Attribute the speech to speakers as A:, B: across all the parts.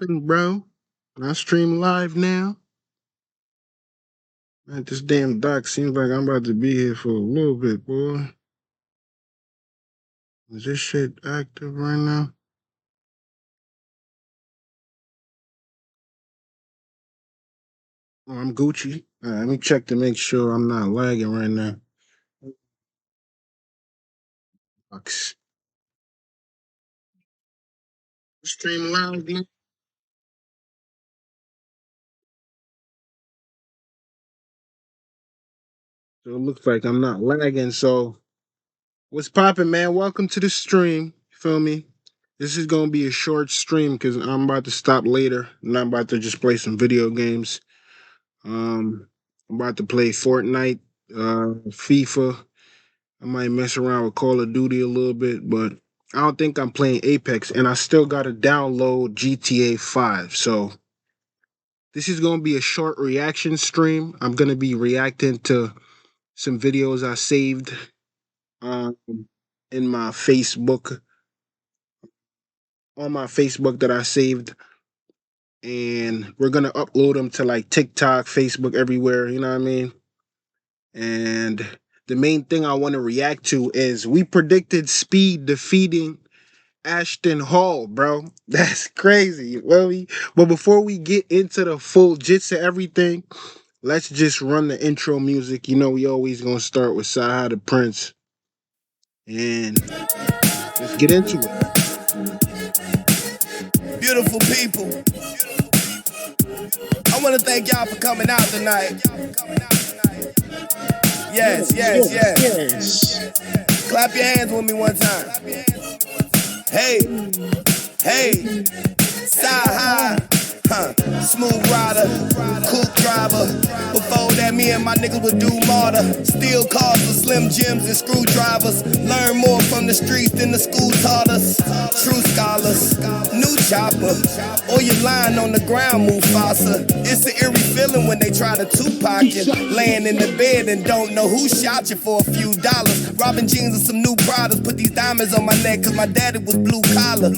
A: popping, bro? I stream live now. Man, this damn doc seems like I'm about to be here for a little bit, boy. Is this shit active right now? Oh, I'm Gucci. Let me check to make sure I'm not lagging right now. Docs. Stream live, man. So it looks like I'm not lagging. So what's popping, man? Welcome to the stream. Feel me? This is gonna be a short stream because I'm about to stop later and I'm about to just play some video games. I'm about to play Fortnite, FIFA. I might mess around with Call of Duty a little bit, but I don't think I'm playing Apex, and I still got to download GTA 5. So this is gonna be a short reaction stream. I'm gonna be reacting to some videos I saved um, in my Facebook, on my Facebook that I saved, and we're gonna upload them to like TikTok, Facebook, everywhere. You know what I mean? And the main thing I want to react to is we predicted Speed defeating Ashton Hall, bro. That's crazy. You feel me? But before we get into the full jits of everything, let's just run the intro music. You know, we always gonna start with Saha the Prince. And let's get into it.
B: Beautiful people, I want to thank y'all for coming out tonight. Yes. Clap your hands with me one time. Hey, Saha, smooth rider, cool driver. Before that, me and my niggas would do martyr. Steal cars for Slim Jims and screwdrivers. Learn more from the streets than the school taught us. True scholars, new chopper. Or you lying on the ground, Mufasa. It's an eerie feeling when they try to Tupac you. Laying in the bed and don't know who shot you for a few dollars. Robbing jeans and some new products. Put these diamonds on my neck cause my daddy was blue collar.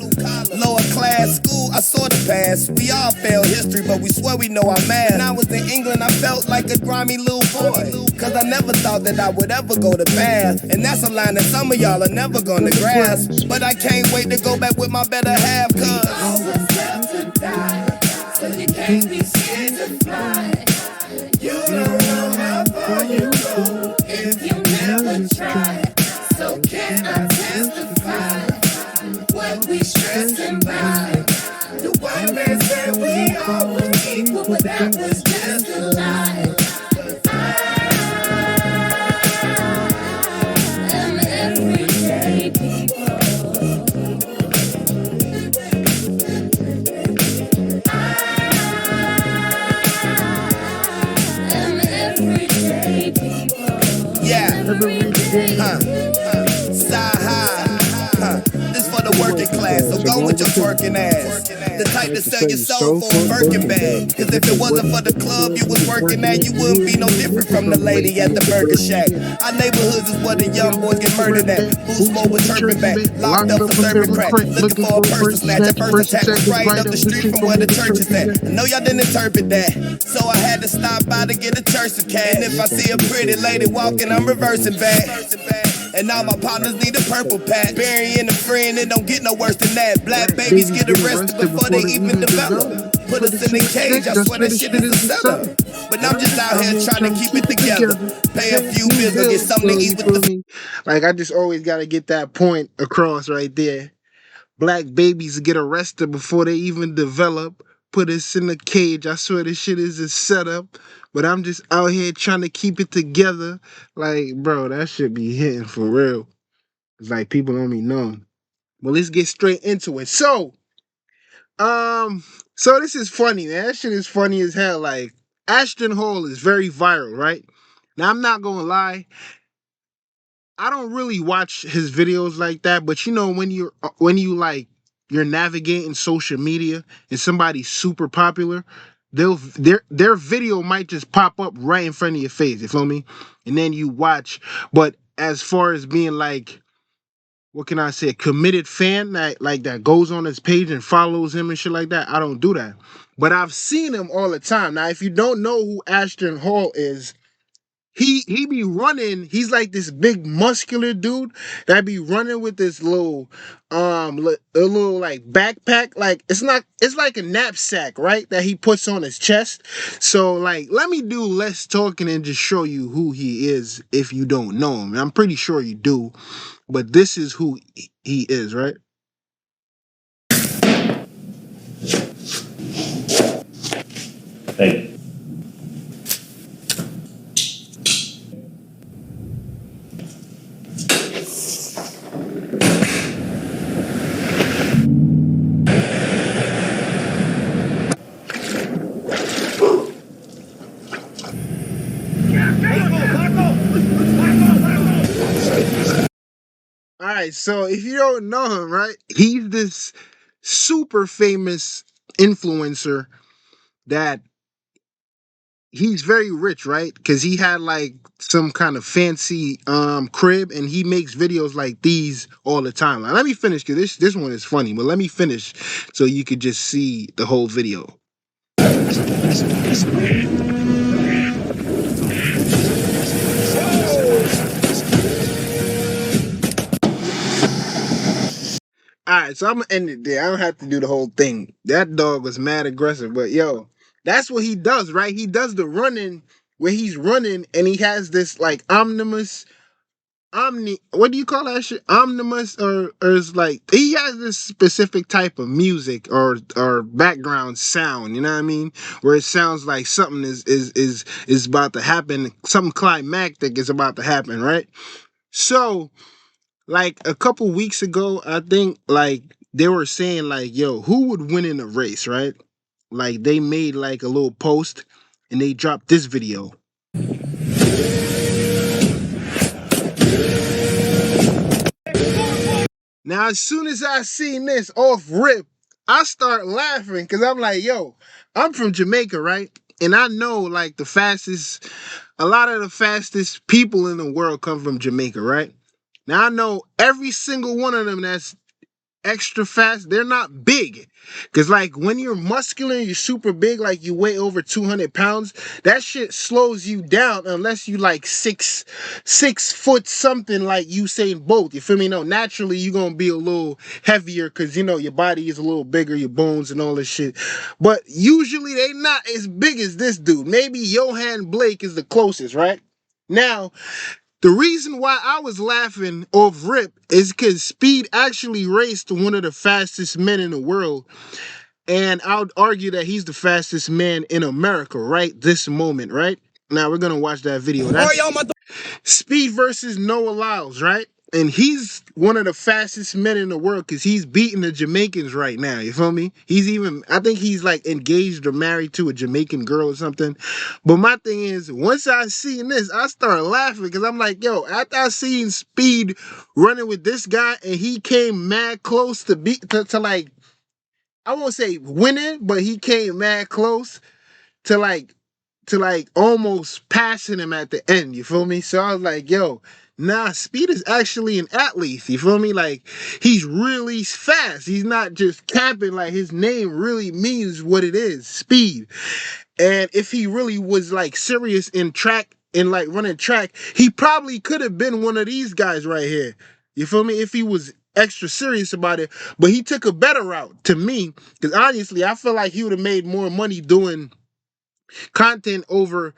B: Lower class school, I saw the past. We all failed history, but we swear we know our math. When I was in England, I felt like a grimy little boy. Cause I never thought that I would ever go to Bath. And that's a line that some of y'all are never gonna grasp. But I can't wait to go back with my better half, cause so you can't be scared to fly. You don't know how far you go if you never try. So can I testify what we stressing by? The white man said we all was equal, but that was just a lie. I am everyday people. This for the working class, so go with your twerking ass. The type to sell your soul for a Birkin bag. Cause if it wasn't for the club you was working at, you wouldn't be no different from the lady at the burger shack. Our neighborhoods is where the young boys get murdered at. Boost more with chirping back, locked up for serving crack. Looking for a person snatch, a first attack was right up the street from where the church is at. I know y'all didn't interpret that, so I had to stop by to get a church of cat. And if I see a pretty lady walking, I'm reversing back. And all my partners need a purple pack. Burying a friend, it don't get no worse than that. Black babies get arrested before they even develop. Put us in the cage, I swear that shit is a setup. But I'm just out here trying to keep it together. Pay a few bills and get something to eat with the...
A: Like, I just always gotta get that point across right there. Black babies get arrested before they even develop. Put us in the cage, I swear this shit is a setup. But I'm just out here trying to keep it together. Like, bro, that should be hitting for real. It's like people don't be knowing. Well, let's get straight into it. So this is funny, man. That shit is funny as hell. Like, Ashton Hall is very viral, right? Now, I'm not gonna lie. I don't really watch his videos like that, but you know, when you're navigating social media and somebody's super popular, their video might just pop up right in front of your face, you feel me? And then you watch. But as far as being like what can I say, a committed fan that like that goes on his page and follows him and shit like that. I don't do that. But I've seen him all the time. Now, if you don't know who Ashton Hall is, he be running. He's like this big muscular dude that be running with this little a little like backpack. Like it's like a knapsack, right? That he puts on his chest. So like let me do less talking and just show you who he is if you don't know him. I'm pretty sure you do, but this is who he is, right?
C: Hey.
A: All right, so if you don't know him, right, he's this super famous influencer that he's very rich, right? Because he had like some kind of fancy crib, and he makes videos like these all the time. Like, let me finish because this one is funny, but let me finish so you could just see the whole video. All right, so I'm gonna end it there. I don't have to do the whole thing. That dog was mad aggressive, but yo, that's what he does, right? He does the running where he's running and he has this like what do you call that shit? Omnibus or it's like he has this specific type of music or background sound, you know what I mean? Where it sounds like something is about to happen, something climactic is about to happen, right? So like a couple weeks ago, I think like they were saying like, yo, who would win in a race, right? Like they made like a little post and they dropped this video. Now, as soon as I seen this off rip, I start laughing because I'm like, yo, I'm from Jamaica, right? And I know like a lot of the fastest people in the world come from Jamaica, right? Now I know every single one of them that's extra fast, they're not big. Cause like when you're muscular, you're super big, like you weigh over 200 pounds, that shit slows you down unless you like 6 foot something like Usain Bolt. You feel me? No, naturally you're gonna be a little heavier because you know your body is a little bigger, your bones and all this shit. But usually they not as big as this dude. Maybe Johan Blake is the closest, right? Now, the reason why I was laughing off rip is because Speed actually raced one of the fastest men in the world. And I would argue that he's the fastest man in America right this moment, right? Now we're gonna watch that video. That's Speed versus Noah Lyles, right? And he's one of the fastest men in the world because he's beating the Jamaicans right now. You feel me? I think he's like engaged or married to a Jamaican girl or something. But my thing is, once I seen this, I started laughing because I'm like, yo, after I seen Speed running with this guy and he came mad close to like, I won't say winning, but he came mad close to like almost passing him at the end, you feel me? So I was like, yo, nah, Speed is actually an athlete, you feel me? Like, he's really fast. He's not just capping, like his name really means what it is, Speed. And if he really was like serious in track and like running track, he probably could have been one of these guys right here. You feel me? If he was extra serious about it, but he took a better route to me, because honestly, I feel like he would have made more money doing content over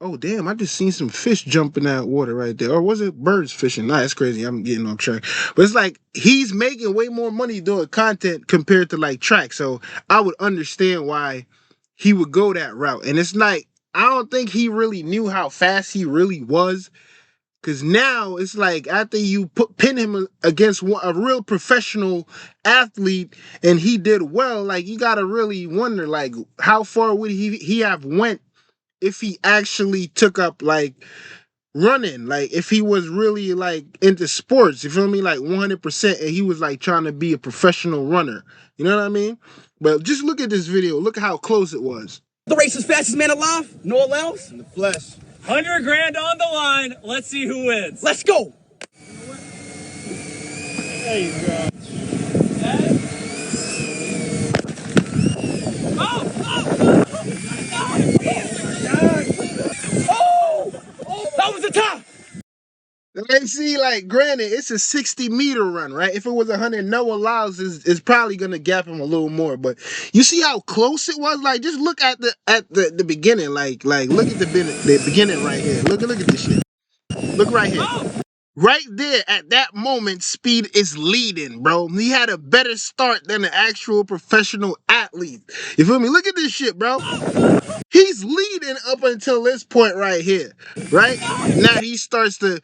A: oh damn, I just seen some fish jump in that water right there. Or was it birds fishing? Nah, that's crazy. I'm getting off track. But it's like he's making way more money doing content compared to like track. So I would understand why he would go that route. And it's like I don't think he really knew how fast he really was. Cause now it's like after you pin him against a real professional athlete and he did well, like you gotta really wonder like how far would he have went if he actually took up like running, like if he was really like into sports, you feel me, like 100%, and he was like trying to be a professional runner, you know what I mean? But just look at this video, look at how close it was.
B: The race's fastest man alive, Noah Lyles.
D: In the flesh.
E: 100 grand on the line. Let's see who wins.
B: Let's go. That was the top.
A: And see, like, granted, it's a 60-meter run, right? If it was 100, Noah Lyles is probably gonna gap him a little more. But you see how close it was? Like, just look at the beginning. Like look at the beginning right here. Look at this shit. Look right here. Right there at that moment, Speed is leading, bro. He had a better start than the actual professional athlete. You feel me? Look at this shit, bro. He's leading up until this point right here, right? Now he starts to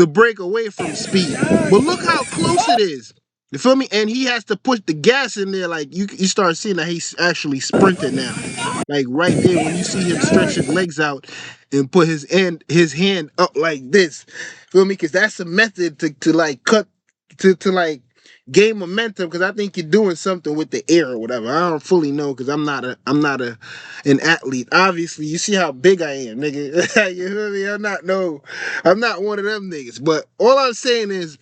A: break away from Speed. But look how close it is. You feel me? And he has to push the gas in there. Like you start seeing that he's actually sprinting now. Like right there when you see him stretch his legs out and put his hand up like this. Feel me? Because that's a method to like cut to like gain momentum, because I think you're doing something with the air or whatever. I don't fully know because I'm not an athlete. Obviously, you see how big I am, nigga. You feel me? I'm not one of them niggas. But all I'm saying is,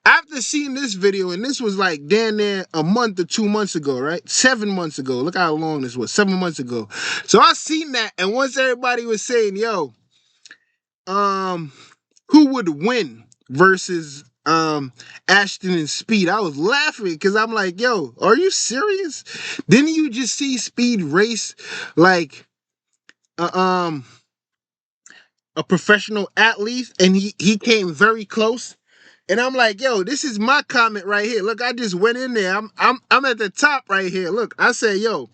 A: after seeing this video, and this was like damn near a month or 2 months ago, right? 7 months ago. Look how long this was. 7 months ago. So I seen that, and once everybody was saying, yo, who would win versus Ashton and Speed, I was laughing because I'm like, yo, are you serious? Didn't you just see Speed race like a professional athlete, and he came very close? And I'm like, yo, this is my comment right here. Look, I just went in there. I'm at the top right here. Look, I said, yo,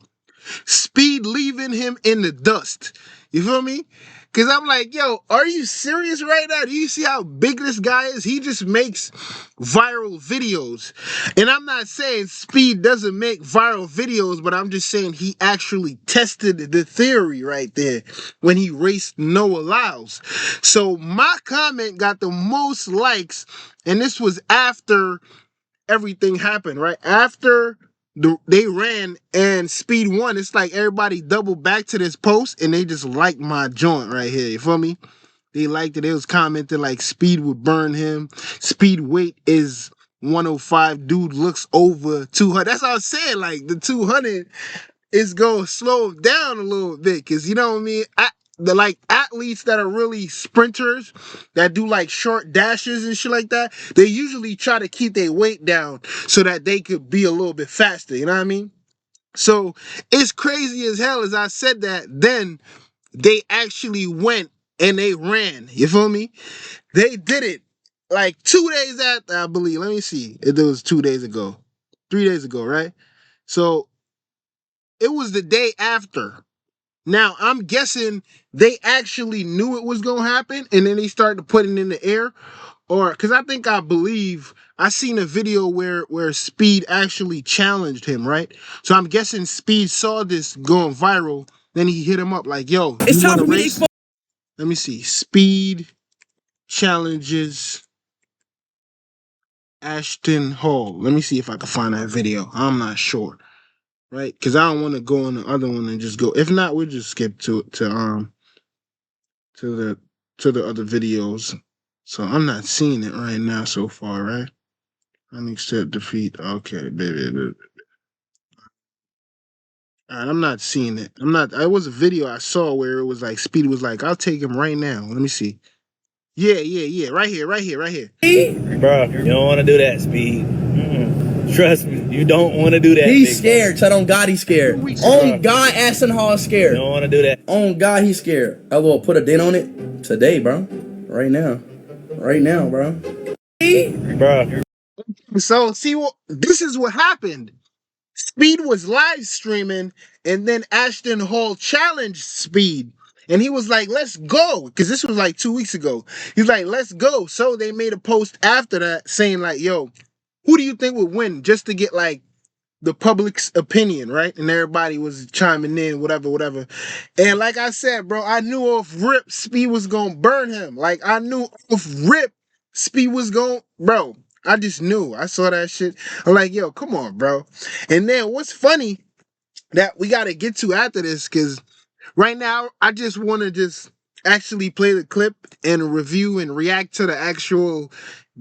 A: Speed leaving him in the dust. You feel me? Because I'm like, yo, are you serious right now? Do you see how big this guy is? He just makes viral videos. And I'm not saying Speed doesn't make viral videos, but I'm just saying he actually tested the theory right there when he raced Noah Lyles. So my comment got the most likes, and this was after everything happened, right? After they ran and Speed won, it's like everybody doubled back to this post and they just liked my joint right here. You feel me? They liked it. They was commenting like Speed would burn him. Speed weight is 105. Dude looks over 200. That's what I was saying. Like the 200 is gonna slow down a little bit, because you know what I mean. The like athletes that are really sprinters that do like short dashes and shit like that, they usually try to keep their weight down so that they could be a little bit faster. You know what I mean? So it's crazy as hell. As I said that, then they actually went and they ran. You feel me? They did it like 2 days after, I believe. Let me see. It was 2 days ago, 3 days ago, right? So it was the day after. Now, I'm guessing they actually knew it was going to happen, and then they started putting it in the air. Or, because I believe, I seen a video where Speed actually challenged him, right? So I'm guessing Speed saw this going viral, then he hit him up like, yo,
B: It's
A: you
B: time
A: want
B: for
A: to
B: me to
A: race? Let me see. Speed challenges Ashton Hall. Let me see if I can find that video. I'm not sure, right? Because I don't want to go on the other one and just go. If not, we'll just skip to the to the other videos. So I'm not seeing it right now so far, right? Unaccept defeat. Okay, baby. Alright, I'm not seeing it. I'm not. It was a video I saw where it was like Speed was like, "I'll take him right now." Let me see. Yeah. Right here.
B: Bro, you don't want to do that, Speed. Trust me, you don't want to do that. He's scared. So on God, he's scared. On God, Ashton Hall is scared. You don't want to do that. On God, he's scared. I will put a dent on it today, bro. Right now, bro. Bro.
A: So see what this is what happened. Speed was live streaming, and then Ashton Hall challenged Speed. And he was like, let's go. Because this was like 2 weeks ago. He's like, let's go. So they made a post after that saying, like, yo, who do you think would win? Just to get like the public's opinion, right? And everybody was chiming in, whatever. And like I said, bro, I knew off rip Speed was gonna burn him. Like I knew off rip Speed was gonna, bro. I just knew. I saw that shit. I'm like, yo, come on, bro. And then what's funny that we gotta get to after this, because right now I just want to just actually play the clip and review and react to the actual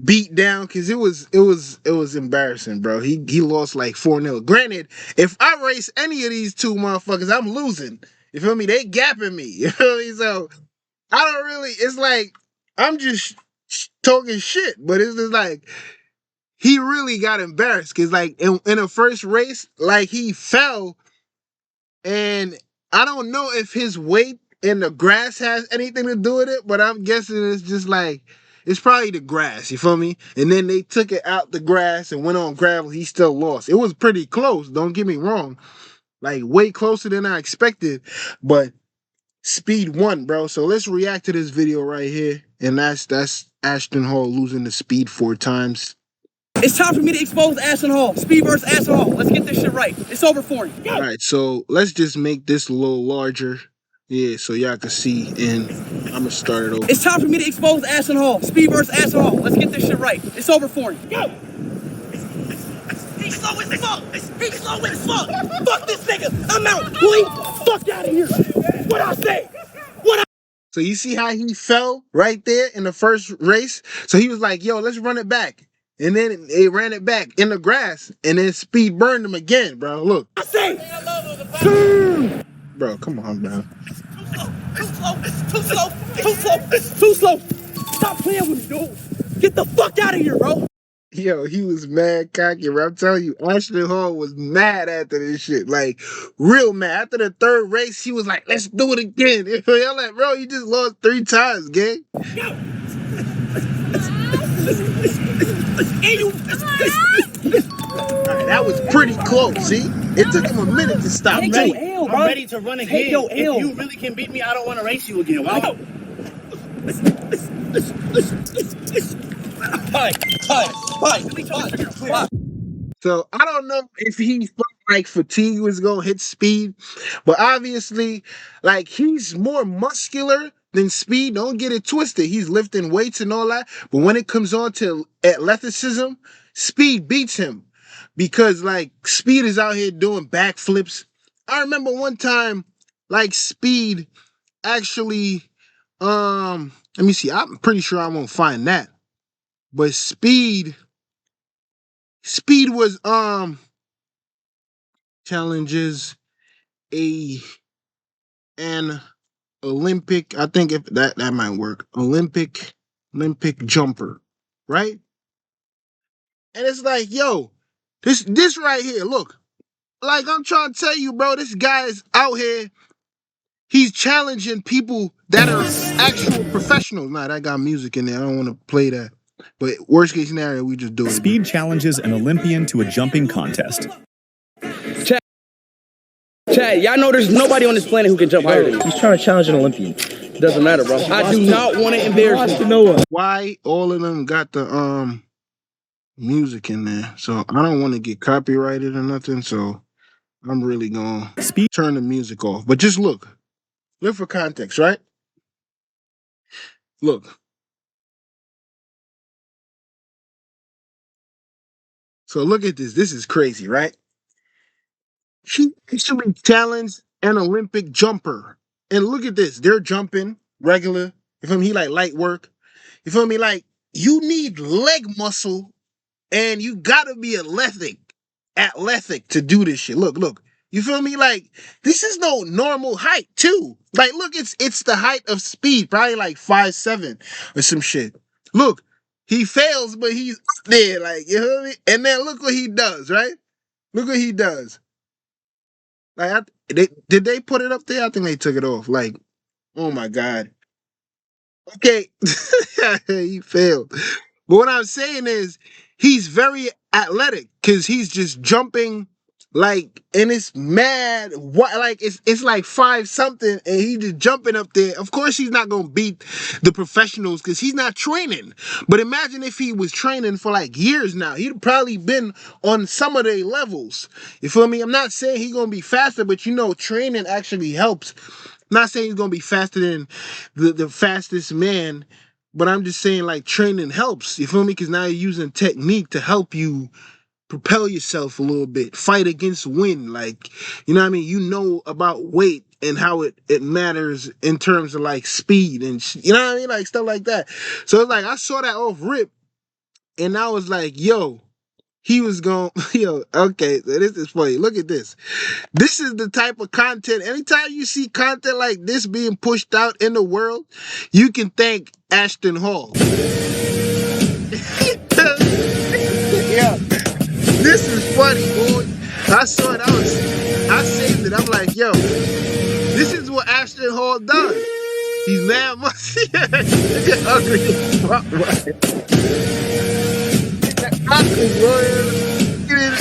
A: beat down because it was embarrassing, bro. He lost like 4-0. Granted, if I race any of these two motherfuckers, I'm losing. You feel me? They gapping me. You feel me? So I don't really. It's like I'm just talking shit, but it's just like he really got embarrassed because like in the first race, like he fell, and I don't know if his weight in the grass has anything to do with it, but I'm guessing it's just like it's probably the grass, you feel me? And then they took it out the grass and went on gravel. He still lost. It was pretty close, don't get me wrong. Like way closer than I expected, but Speed won, bro. So let's react to this video right here. And that's Ashton Hall losing to Speed 4 times.
B: It's time for me to expose Ashton Hall. Speed versus Ashton Hall. Let's get this shit right. It's over for you.
A: All right, so let's just make this a little larger. Yeah, so y'all can see, and I'm gonna start it over.
B: It's time for me to expose Ashton Hall. Speed versus Ashton Hall. Let's get this shit right. It's over for you. Go. He's slow as fuck. He's slow as fuck. Fuck this nigga. I'm out. Boy, fuck out of here. What I say?
A: So you see how he fell right there in the first race? So he was like, yo, let's run it back. And then they ran it back in the grass, and then Speed burned him again, bro. Look.
B: I say.
A: Bro, come on, bro.
B: Too slow. Stop playing with me, dude. Get the fuck out of here, bro.
A: Yo, he was mad cocky, bro. I'm telling you, Ashton Hall was mad after this shit. Like, real mad. After the third race, he was like, let's do it again. I'm like, bro, you just lost 3 times, gang. Alright, that was pretty close, see? It took him a minute to stop.
B: I'm
C: ready to run again. If you really can beat me, I don't want to race you again. Wow.
A: So I don't know if he felt like fatigue was gonna hit Speed, but obviously, like he's more muscular than Speed. Don't get it twisted. He's lifting weights and all that. But when it comes on to athleticism, Speed beats him because like Speed is out here doing backflips. I remember one time, like Speed actually, let me see. I'm pretty sure I won't find that, but Speed was challenges an Olympic. I think if that might work. Olympic jumper, right? And it's like, yo, this right here. Look, like I'm trying to tell you, bro. This guy is out here. He's challenging people that are actual professionals. Nah, that got music in there. I don't want to play that. But worst case scenario, we just do it.
D: Speed challenges an Olympian to a jumping contest.
B: Chad, y'all know there's nobody on this planet who can jump higher than you.
E: He's trying to challenge an Olympian.
B: Doesn't matter, bro. I do not want to embarrass you.
A: Why all of them got the music in there? So I don't want to get copyrighted or nothing. So I'm really gonna turn the music off. But just look for context, right? Look. So look at this. This is crazy, right? She actually challenged an Olympic jumper. And look at this. They're jumping regular. You feel me? He like light work. You feel me? Like you need leg muscle and you gotta be athletic to do this shit. Look. You feel me? Like this is no normal height too. Like look, it's the height of Speed, probably like 5'7" or some shit. Look, he fails, but he's up there, like you feel me? And then look what he does, right? Look what he does. Like, did they put it up there? I think they took it off. Like, oh my God. Okay, he failed. But what I'm saying is, he's very athletic because he's just jumping like, and it's mad. What like it's like 5 something, and he just jumping up there. Of course, he's not gonna beat the professionals because he's not training. But imagine if he was training for like years now, he'd probably been on some of their levels. You feel me? I'm not saying he's gonna be faster, but you know, training actually helps. I'm not saying he's gonna be faster than the fastest man, but I'm just saying like training helps. You feel me? Because now you're using technique to help you propel yourself a little bit, fight against wind, like, you know what I mean? You know about weight and how it matters in terms of like speed and you know what I mean? Like stuff like that. So it's like I saw that off rip And I was like, yo, he was going, yo, okay, so this is funny. Look at this. This is the type of content. Anytime you see content like this being pushed out in the world, you can thank Ashton Hall. Yeah, this is funny, boy. I saw it. I saved it. I'm like, yo, this is what Ashton Hall does. He's mad musty. Ugly as fuck, ugly,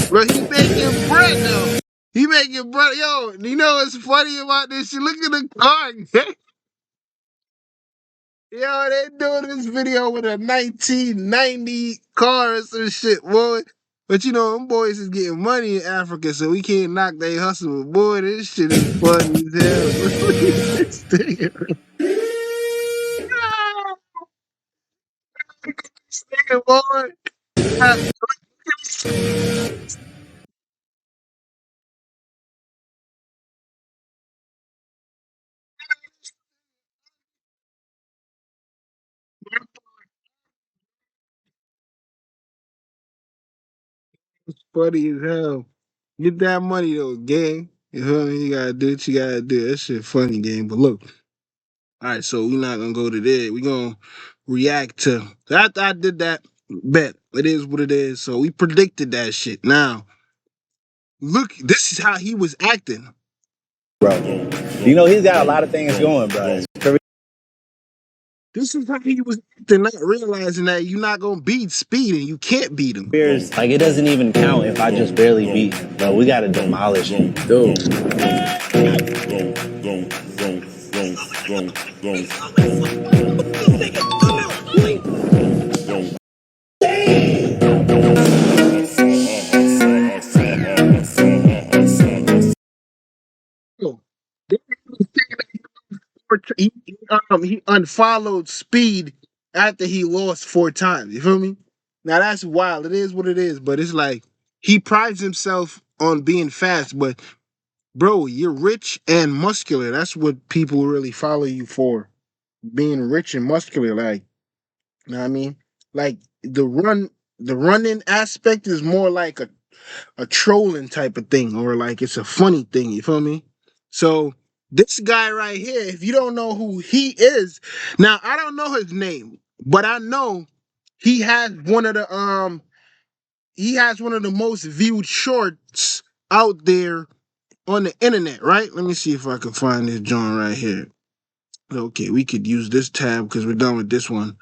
A: bro. He making bread now. He making bread. Yo, you know what's funny about this shit? Look at the car. Yo, they doing this video with a 1990 car or some shit, boy. But you know, them boys is getting money in Africa, so we can't knock their hustle. But boy, this shit is funny as hell. Look at this thing. This nigga, boy. Funny as hell. Get that money though, gang. You feel me? You gotta do what you gotta do. That shit funny, gang. But look, all right, so we're not gonna go to there. We're gonna react to after I did that. Bet it is what it is. So we predicted that shit. Now, look, this is how he was acting.
E: Bro, you know he's got a lot of things going, bro.
A: This is how he was acting, not realizing that you're not gonna beat Speed and you can't beat him.
E: Like it doesn't even count if I just barely beat him, bro. We gotta demolish him, dude.
A: Oh, he unfollowed Speed after he lost 4 times. You feel me? Now that's wild. It is what it is, but it's like he prides himself on being fast, but bro, you're rich and muscular. That's what people really follow you for. Being rich and muscular, like, you know what I mean? Like the running aspect is more like a trolling type of thing, or like it's a funny thing, you feel me? So this guy right here, if you don't know who he is, now I don't know his name, but I know he has one of the most viewed shorts out there on the internet, right? Let me see if I can find this joint right here. Okay, we could use this tab because we're done with this one.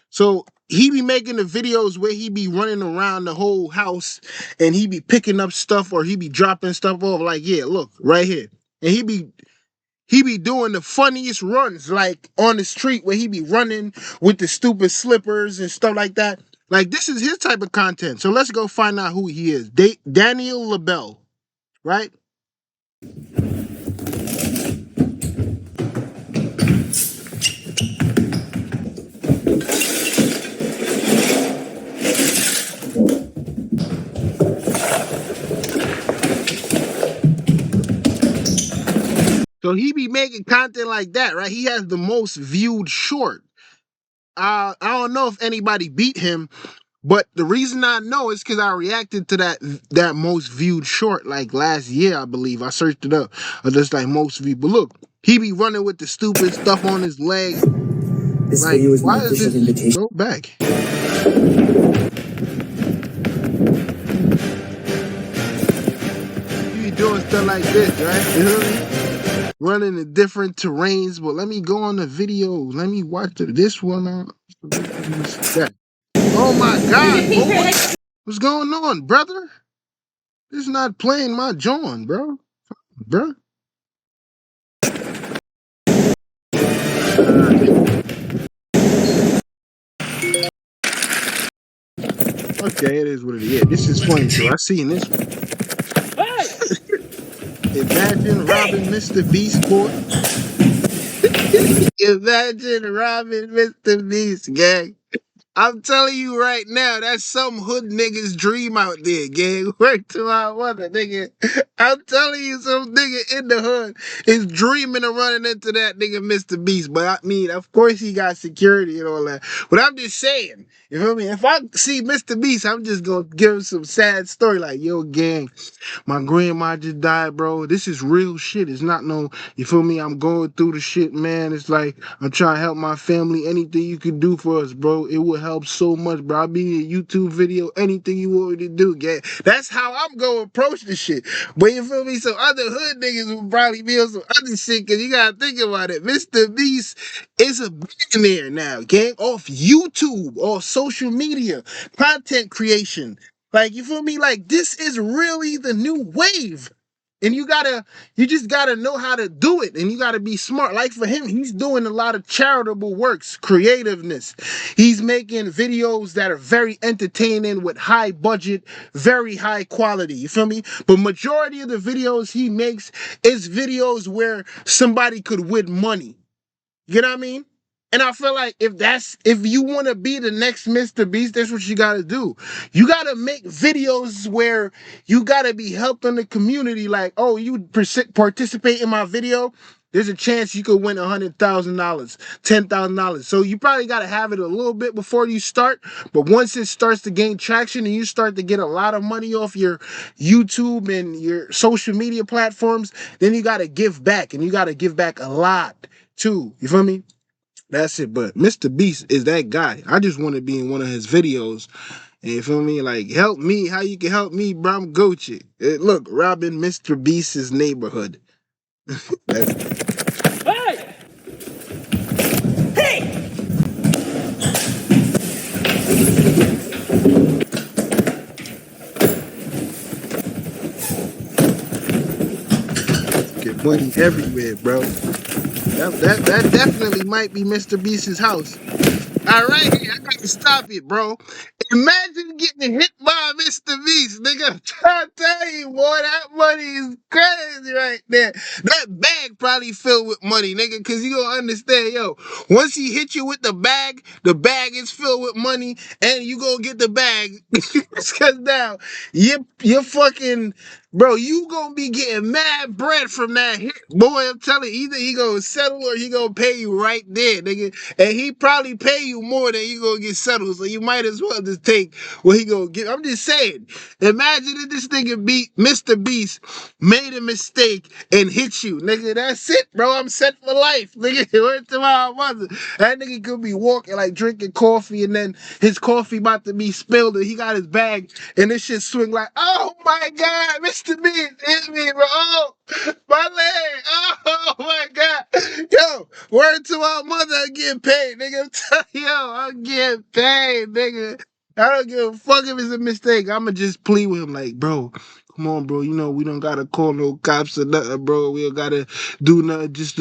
A: So he be making the videos where he be running around the whole house and he be picking up stuff or he be dropping stuff off. Like, yeah, look, right here. And he be doing the funniest runs, like on the street where he be running with the stupid slippers and stuff like that. Like, this is his type of content. So let's go find out who he is. Daniel LaBelle, right? So he be making content like that, right? He has the most viewed short. I don't know if anybody beat him, but the reason I know is because I reacted to that most viewed short like last year, I believe. I searched it up. Or just like most viewed. But look, he be running with the stupid stuff on his leg.
F: This
A: like,
F: video is
A: why
F: an
A: is
F: official
A: this?
F: invitation.
A: Go back. He be doing stuff like this, right? You know what I mean? Running in different terrains, but let me go on the video. Let me watch this one out. Oh my God, boy. What's going on, brother? This is not playing my joint, bro. Bro. Okay, it is what it is. Yeah, this is funny, so I seen this one. Imagine robbing Mr. Beast, boy. Imagine robbing Mr. Beast, gang. I'm telling you right now, that's some hood niggas dream out there, gang. Work to my mother, nigga. I'm telling you, some nigga in the hood is dreaming of running into that nigga Mr. Beast. But I mean, of course he got security and all that. But I'm just saying, you feel me? If I see Mr. Beast, I'm just gonna give him some sad story like, yo, gang, my grandma just died, bro. This is real shit. It's not no, you feel me? I'm going through the shit, man. It's like I'm trying to help my family. Anything you can do for us, bro, it will help so much, bro. I'll be in a YouTube video, anything you want me to do, gang. That's how I'm gonna approach the shit. But you feel me? Some other hood niggas will probably be on some other shit, cause you gotta think about it. Mr. Beast is a billionaire now, gang, off YouTube, off social media, content creation. Like, you feel me? Like, this is really the new wave. And you just gotta know how to do it. And you gotta be smart. Like for him, he's doing a lot of charitable works, creativeness. He's making videos that are very entertaining with high budget, very high quality. You feel me? But majority of the videos he makes is videos where somebody could win money. You know what I mean? And I feel like if you want to be the next Mr. Beast, that's what you gotta do. You gotta make videos where you gotta be helping the community. Like, oh, you participate in my video, there's a chance you could win $100,000, $10,000. So you probably gotta have it a little bit before you start. But once it starts to gain traction and you start to get a lot of money off your YouTube and your social media platforms, then you gotta give back, and you gotta give back a lot too. You feel me? That's it. But Mr. Beast is that guy. I just want to be in one of his videos. And you feel me? Like, help me. How you can help me, bro? I'm Gucci. Look, robbing Mr. Beast's neighborhood.
C: Hey! Hey!
A: Get money everywhere, bro. That definitely might be Mr. Beast's house. All right, I gotta stop it, bro. Imagine getting hit by Mr. Beast, nigga. I'm trying to tell you, boy, that money is crazy right there. That bag probably filled with money, nigga, because you gonna understand, yo, once he hit you with the bag is filled with money, and you gonna get the bag. Because now, you're fucking, bro, you gonna be getting mad bread from that hit. Boy, I'm telling you, either he gonna settle or he gonna pay you right there, nigga. And he probably pay you more than you gonna get settled, so you might as well just take what he gonna get. I'm just saying, imagine if this nigga beat Mr. Beast, made a mistake and hit you, nigga. That's it, bro. I'm set for life, nigga. Word to my mother. That nigga could be walking like drinking coffee, and then his coffee about to be spilled, and he got his bag, and this shit swing like, oh my god, Mr. Beast hit me, bro. Oh, my leg. Oh my god. Yo, word to my mother, I'm getting paid, nigga. I'm telling you, I'm getting paid, nigga. I don't give a fuck if it's a mistake. I'ma just plead with him like, bro, come on, bro. You know we don't gotta call no cops or nothing, bro. We don't gotta do nothing. Just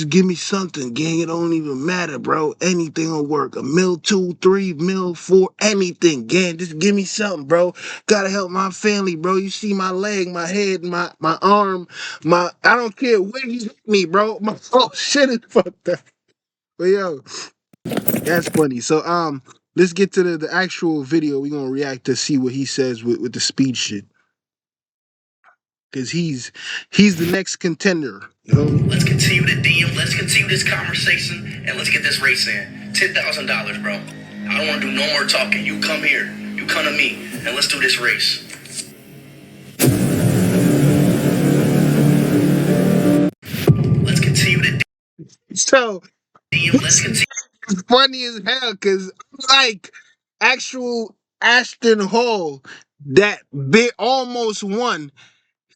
A: give me something, gang. It don't even matter, bro. Anything will work. A mil 2, 3, mil 4, anything, gang. Just give me something, bro. Gotta help my family, bro. You see my leg, my head, my arm, I don't care where he hit me, bro. My whole shit is fucked up. But yo, that's funny. So let's get to the actual video. We're gonna react to see what he says with the speed shit. Cause he's the next contender. You know?
F: Let's continue the DM. Let's continue this conversation, and let's get this race in. $10,000, bro. I don't want to do no more talking. You come here. You come to me, and let's do this race. Let's continue the
A: So
F: DM. Let's continue.
A: it's funny as hell because like actual Ashton Hall that bit almost won.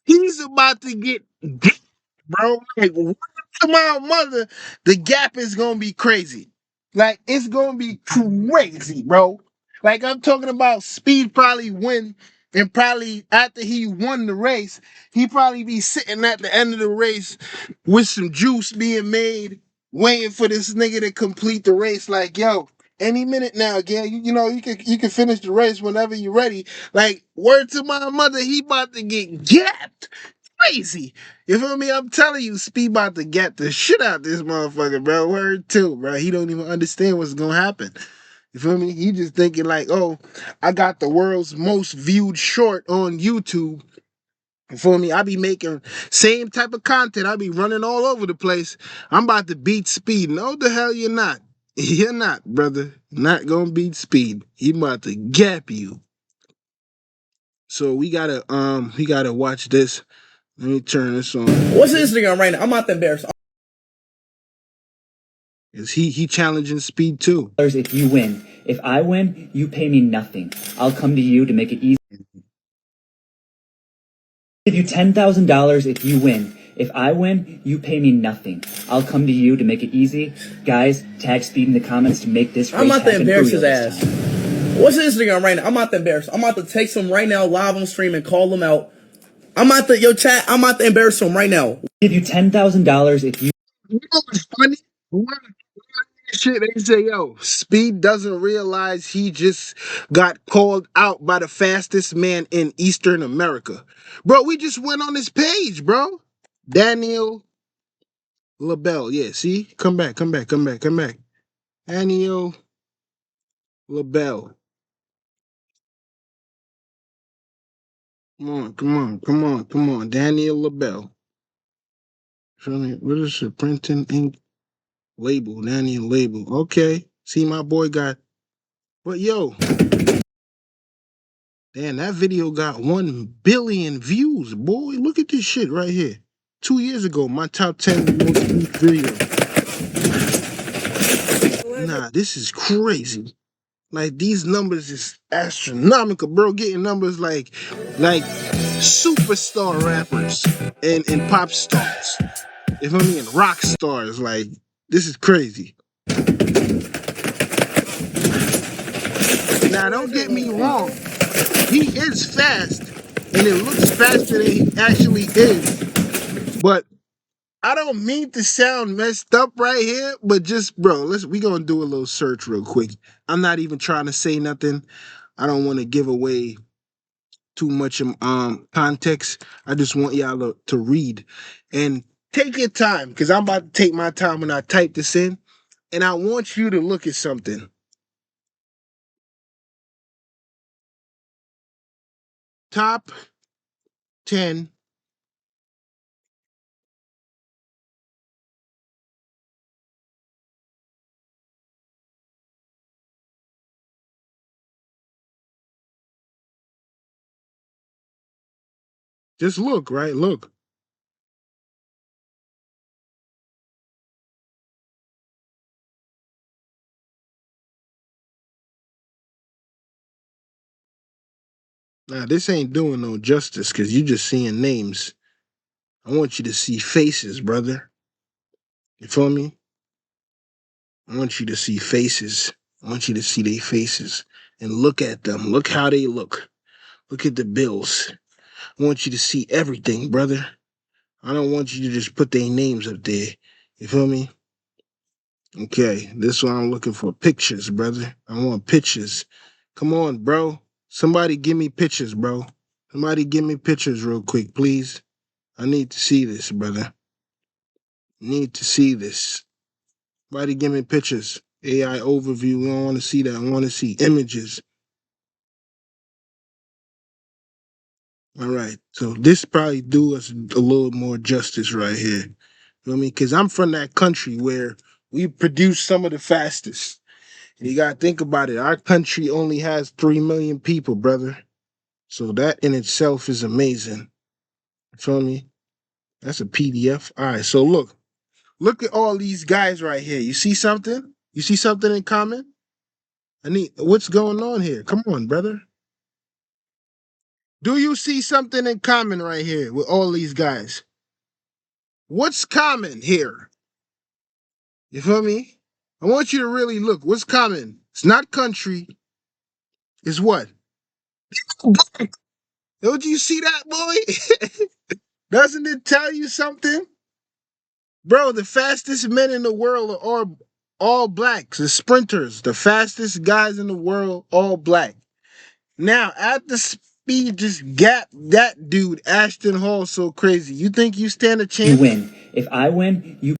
A: He's about to get, bro. Like, word to my mother, the gap is gonna be crazy. Like, it's gonna be crazy, bro. Like, I'm talking about Speed probably win, and probably after he won the race, he probably be sitting at the end of the race with some juice being made, waiting for this nigga to complete the race. Like, yo, any minute now, again, you know, you can finish the race whenever you're ready. Like, word to my mother, he about to get gapped. Crazy. You feel me? I'm telling you, Speed about to get the shit out this motherfucker, bro. Word too, bro. He don't even understand what's gonna happen. You feel me? He just thinking like, oh, I got the world's most viewed short on YouTube. You feel me? I be making same type of content. I be running all over the place. I'm about to beat Speed. No, the hell you're not. You're not, brother. Not gonna beat Speed. He about to gap you. So we gotta watch this. Let me turn this on.
C: What's his Instagram right now? I'm not that embarrassed.
A: Is he challenging Speed too?
G: If you win. If I win, you pay me nothing. I'll come to you to make it easy. Give you $10,000 if you win. If I win, you pay me nothing. I'll come to you to make it easy. Guys, tag Speed in the comments to make this race
C: I'm not that
G: happen
C: embarrassed
G: for
C: his
G: real
C: ass.
G: this time.
C: What's his Instagram right now? I'm not that embarrassed. I'm about to text him right now live on stream and call him out. I'm not the chat. I'm not to embarrass him right now.
G: Give you $10,000 if you.
A: You know what's funny? Shit, they say, yo, Speed doesn't realize he just got called out by the fastest man in Eastern America. Bro, we just went on his page, bro. Daniel LaBelle. Yeah, see? Come back. Daniel LaBelle. Come on. Daniel LaBelle. What is it? Printing ink label. Daniel label. Okay. See, my boy got. But yo. Damn, that video got 1 billion views, boy. Look at this shit right here. 2 years ago, my top 10 most viewed video. Nah, this is crazy. Like, these numbers is astronomical, bro. Getting numbers like superstar rappers and pop stars. If I mean rock stars, like, this is crazy. Now, don't get me wrong. He is fast, and it looks faster than he actually is. But I don't mean to sound messed up right here, but just, bro, we gonna do a little search real quick. I'm not even trying to say nothing. I don't want to give away too much context. I just want y'all to read and take your time, because I'm about to take my time when I type this in, and I want you to look at something. Top 10 just look, right? Look. Now, this ain't doing no justice, because you just seeing names. I want you to see faces, brother. You feel me? I want you to see faces. I want you to see their faces and look at them. Look how they look. Look at the bills. I want you to see everything, brother. I don't want you to just put their names up there. You feel me? Okay, this is what I'm looking for. Pictures, brother. I want pictures. Come on, bro. Somebody give me pictures, bro. Somebody give me pictures real quick, please. I need to see this, brother. Need to see this. Somebody give me pictures. AI overview. We don't want to see that. I want to see images. All right. So this probably do us a little more justice right here. You know what I mean? Because I'm from that country where we produce some of the fastest. And you got to think about it. Our country only has 3 million people, brother. So that in itself is amazing. You feel me? That's a PDF. All right. So look. Look at all these guys right here. You see something? You see something in common? What's going on here? Come on, brother. Do you see something in common right here with all these guys? What's common here? You feel me? I want you to really look. What's common? It's not country. It's what? Don't you see that, boy? Doesn't it tell you something? Bro, the fastest men in the world are all blacks. The sprinters, the fastest guys in the world, all black. Now, at the speed just gap that dude, Ashton Hall, so crazy. You think you stand a chance?
G: You win. If I win, you.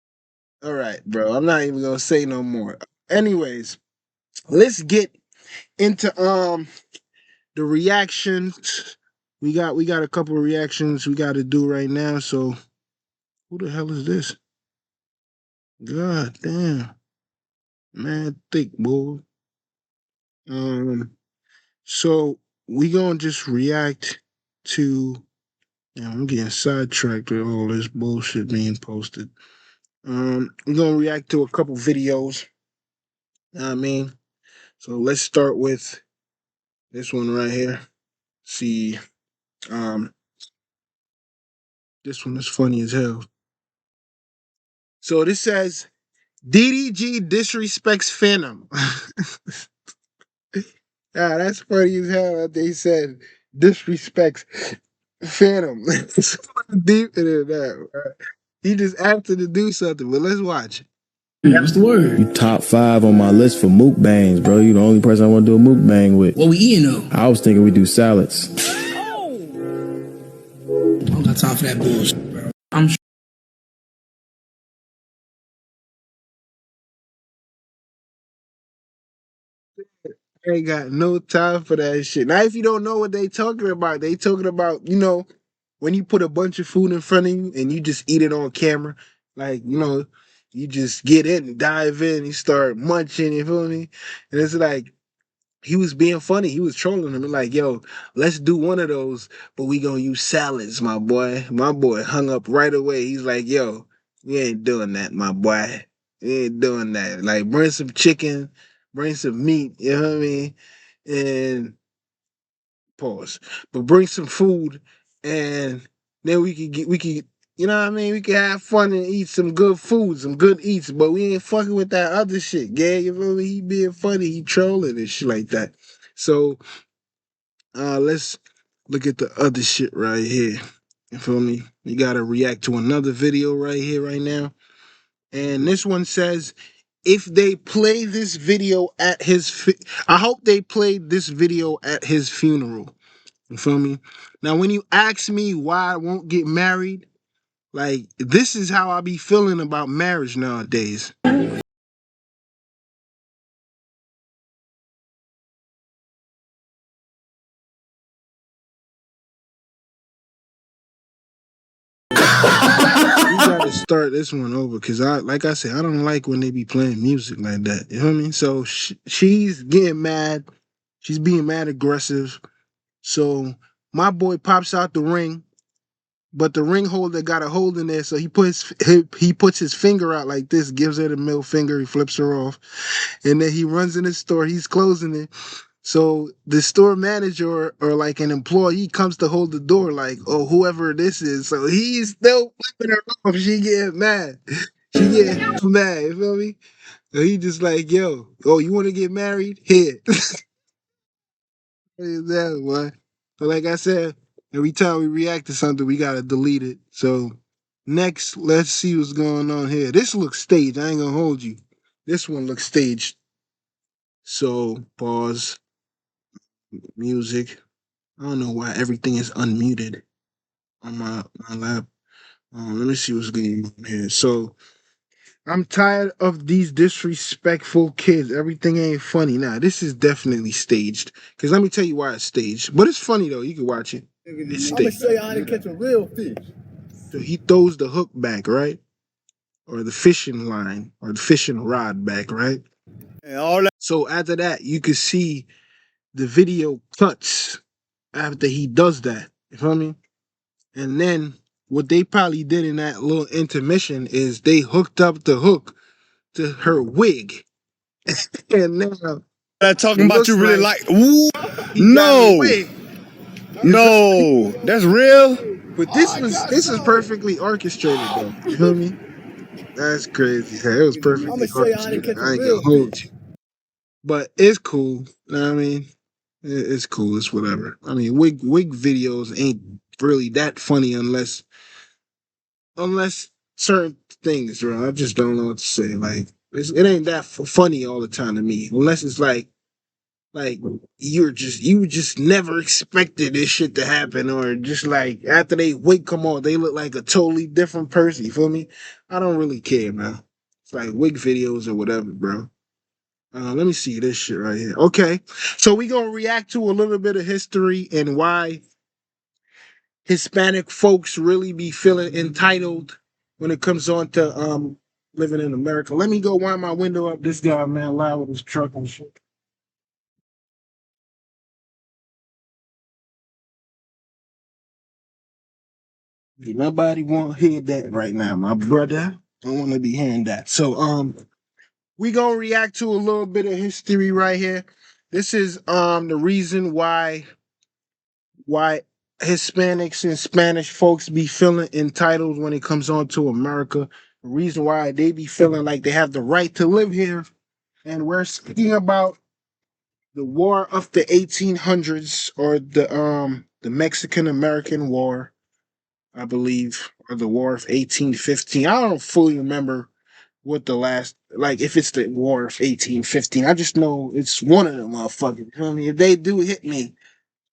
A: All right, bro. I'm not even gonna say no more. Anyways, let's get into the reactions. We got a couple of reactions we got to do right now. So who the hell is this? God damn, man, thick boy. Um, so we gonna just react to. Yeah, I'm getting sidetracked with all this bullshit being posted. We're gonna react to a couple videos. Know what I mean, so let's start with this one right here. See, um, this one is funny as hell. So this says DDG disrespects Phantom. Ah, that's funny as hell that they said disrespects Phantom. It's deeper than that. Right? He just asked her to do something, but let's watch.
C: What's the word?
B: You top 5 on my list for mukbangs, bro. You the only person I want to do a mukbang with.
C: What we eating though?
B: I was thinking we do salads.
C: I don't got time for that bullshit, bro. I'm
A: I ain't got no time for that shit. Now, if you don't know what they talking about, when you put a bunch of food in front of you and you just eat it on camera, like, you just get in, dive in, you start munching, you feel me? And it's like, he was being funny. He was trolling him. Like, yo, let's do one of those, but we gonna use salads, my boy. My boy hung up right away. He's like, yo, we ain't doing that, my boy. We ain't doing that. Like, bring some chicken, bring some meat, you know what I mean? And pause. But bring some food and then we could you know what I mean? We can have fun and eat some good food, some good eats, but we ain't fucking with that other shit, gang. You feel me? He being funny, he trolling and shit like that. So let's look at the other shit right here. You feel me? We gotta react to another video right here, right now. And this one says, if they play this video at I hope they played this video at his funeral. You feel me? Now, when you ask me why I won't get married, like, this is how I be feeling about marriage nowadays. We gotta start this one over because like I said, I don't like when they be playing music like that. You know what I mean? So she's getting mad. She's being mad aggressive. So my boy pops out the ring, but the ring holder got a hole in there. So he puts his finger out like this, gives her the middle finger, he flips her off, and then he runs in the store. He's closing it. So the store manager or like an employee comes to hold the door, like, oh, whoever this is. So he's still flipping her off. She getting mad. She getting mad. You feel me? So he just like, yo, oh, you want to get married? Here. That one. But like I said, every time we react to something, we gotta delete it. So next, let's see what's going on here. This looks staged. I ain't gonna hold you. This one looks staged. So pause. Music. I don't know why everything is unmuted on my lap. Let me see what's going on here. So I'm tired of these disrespectful kids. Everything ain't funny. Nah, this is definitely staged. Cause let me tell you why it's staged. But it's funny though. You can watch it. It's
H: I'm gonna
A: staged.
H: show you how to catch a real fish.
A: So he throws the hook back, right? Or the fishing line or the fishing rod back, right?
H: And all that.
A: So after that, you can see the video cuts after he does that. You feel me? And then what they probably did in that little intermission is they hooked up the hook to her wig. And now
H: That talking
A: it
H: about you
A: looks
H: really
A: like
H: like. Ooh,
A: he got a
H: no,
A: wig. You feel me?
H: no, that's real.
A: But this was perfectly orchestrated though. You feel me? That's crazy. It was
H: I'm
A: perfectly
H: gonna show you how to
A: orchestrated.
H: catch a
A: I ain't
H: real
A: gonna hold
H: fish.
A: you. But it's cool. You know what I mean? It's cool. It's whatever. I mean, wig videos ain't really that funny unless certain things, bro. I just don't know what to say. Like it ain't that funny all the time to me, unless it's like you just never expected this shit to happen, or just like after they wig come on, they look like a totally different person. You feel me? I don't really care, man. It's like wig videos or whatever, bro. Let me see this shit right here. Okay, so we gonna react to a little bit of history and why Hispanic folks really be feeling entitled when it comes on to living in America. Let me go wind my window up. This guy, man, loud with his truck and shit. Nobody want to hear that right now, my brother. Don't want to be hearing that. So we gonna react to a little bit of history right here. This is the reason why Hispanics and Spanish folks be feeling entitled when it comes on to America. The reason why they be feeling like they have the right to live here. And we're speaking about the War of the 1800s, or the Mexican American War, I believe, or the War of 1815. I don't fully remember what the last, like, if it's the War of 1815. I just know it's one of them motherfuckers. You know what I mean? If they do hit me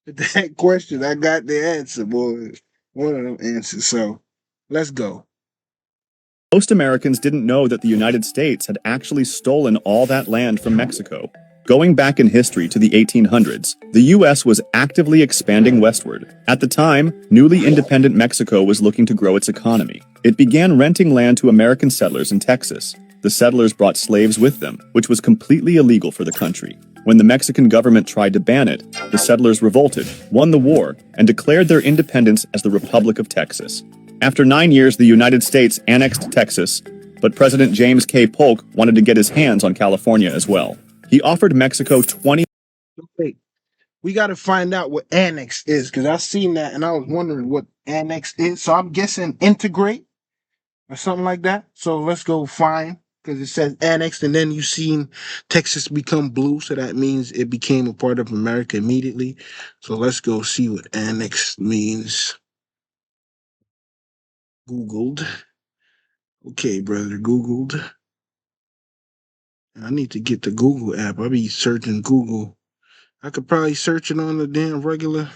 A: with that question, I got the answer, boy. One of them answers. So let's go.
D: Most Americans didn't know that the United States had actually stolen all that land from Mexico. Going back in history to the 1800s, the U.S. was actively expanding westward. At the time, newly independent Mexico was looking to grow its economy. It began renting land to American settlers in Texas. The settlers brought slaves with them, which was completely illegal for the country. When the Mexican government tried to ban it, the settlers revolted, won the war, and declared their independence as the Republic of Texas. After 9 years, the United States annexed Texas, but President James K. Polk wanted to get his hands on California as well. He offered Mexico 20.
A: Wait, we got to find out what annex is, because I seen that and I was wondering what annex is. So I'm guessing integrate or something like that. So let's go find, because it says annexed, and then you seen Texas become blue, so that means it became a part of America immediately. So let's go see what annex means. Googled. Okay, brother, Googled. I need to get the Google app. I'll be searching Google. I could probably search it on the damn regular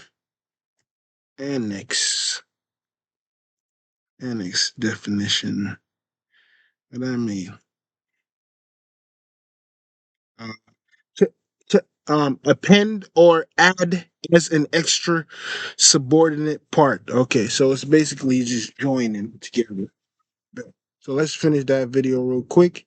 A: annex. Annex definition. What do I mean? Uh, append or add as an extra subordinate part. Okay, so it's basically just joining together. So let's finish that video real quick.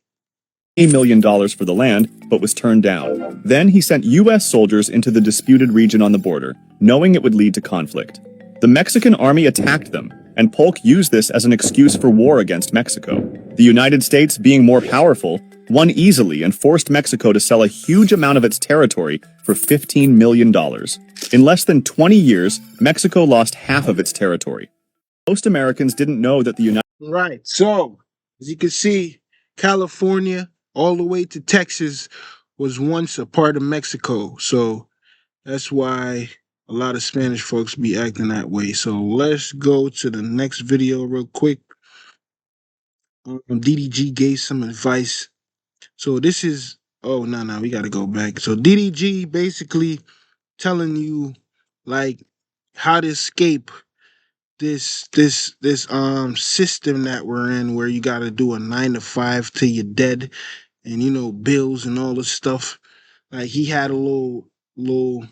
D: $80 million for the land, but was turned down. Then he sent U.S. soldiers into the disputed region on the border, knowing it would lead to conflict. The Mexican army attacked them, and Polk used this as an excuse for war against Mexico. The United States, being more powerful, won easily and forced Mexico to sell a huge amount of its territory for $15 million. In less than 20 years, Mexico lost half of its territory. Most Americans didn't know that the United
A: Right. So, as you can see, California all the way to Texas was once a part of Mexico. So that's why a lot of Spanish folks be acting that way. So let's go to the next video real quick. DDG gave some advice. So this is, oh, no, we got to go back. So DDG basically telling you, like, how to escape this system that we're in, where you got to do a 9 to 5 till you're dead, and bills and all this stuff. Like, he had a little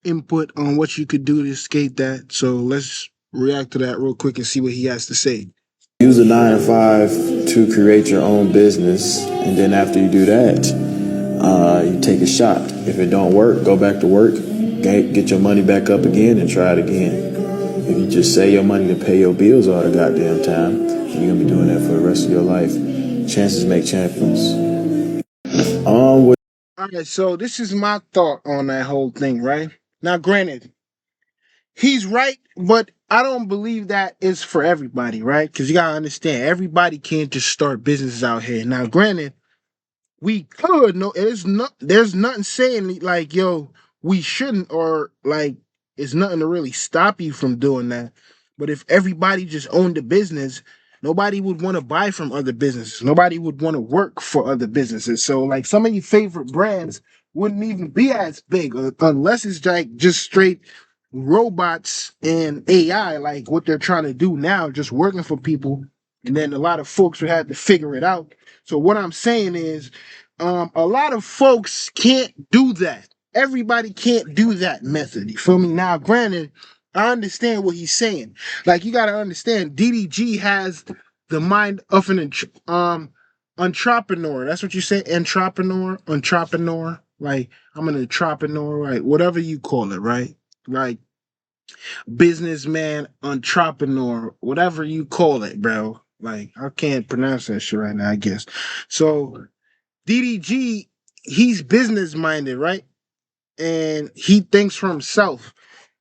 A: input on what you could do to escape that. So let's react to that real quick and see what he has to say.
I: Use a 9 to 5 to create your own business, and then after you do that, you take a shot. If it don't work, go back to work, get your money back up again, and try it again. If you just save your money to pay your bills all the goddamn time, you're gonna be doing that for the rest of your life. Chances make champions.
A: All right, so this is my thought on that whole thing, right? Now, granted, he's right, but I don't believe that is for everybody, right? Because you gotta understand, everybody can't just start businesses out here. Now, granted, we could. No, there's nothing saying like, yo, we shouldn't, or like, it's nothing to really stop you from doing that. But if everybody just owned a business, nobody would want to buy from other businesses. Nobody would want to work for other businesses. So like, some of your favorite brands wouldn't even be as big, unless it's like just straight robots and AI, like what they're trying to do now, just working for people. And then a lot of folks would have to figure it out. So what I'm saying is, A lot of folks can't do that. Everybody can't do that method. You feel me? Now, granted, I understand what he's saying. Like, you gotta understand, DDG has the mind of an entrepreneur. That's what you say, entrepreneur. Like, I'm an entrepreneur, right? Whatever you call it, right? Like, businessman, entrepreneur, whatever you call it, bro. Like, I can't pronounce that shit right now, I guess. So DDG, he's business minded, right? And he thinks for himself.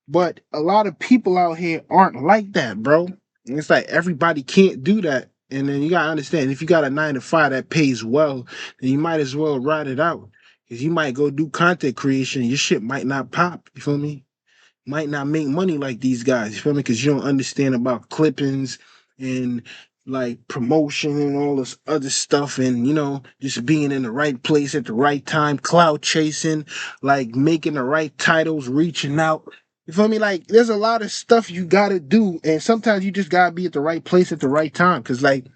A: But a lot of people out here aren't like that, bro. And it's like everybody can't do that. And then you gotta understand, if you got a 9 to 5 that pays well, then you might as well ride it out. Cause you might go do content creation, your shit might not pop. You feel me? Might not make money like these guys. You feel me? Because you don't understand about clippings and like promotion and all this other stuff, and just being in the right place at the right time, cloud chasing, like making the right titles, reaching out. You feel me? Like, there's a lot of stuff you gotta do, and sometimes you just gotta be at the right place at the right time. Cause like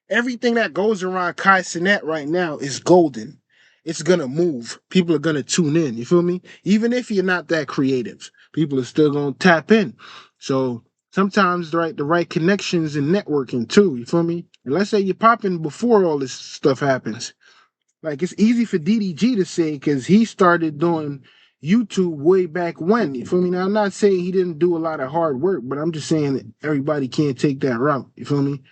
A: everything that goes around Kai Cenat right now is golden. It's gonna move. People are gonna tune in. You feel me? Even if you're not that creative, people are still gonna tap in. So sometimes the right connections and networking too. You feel me? And let's say you're popping before all this stuff happens. Like, it's easy for DDG to say because he started doing YouTube way back when. You feel me? Now, I'm not saying he didn't do a lot of hard work, but I'm just saying that everybody can't take that route. You feel me?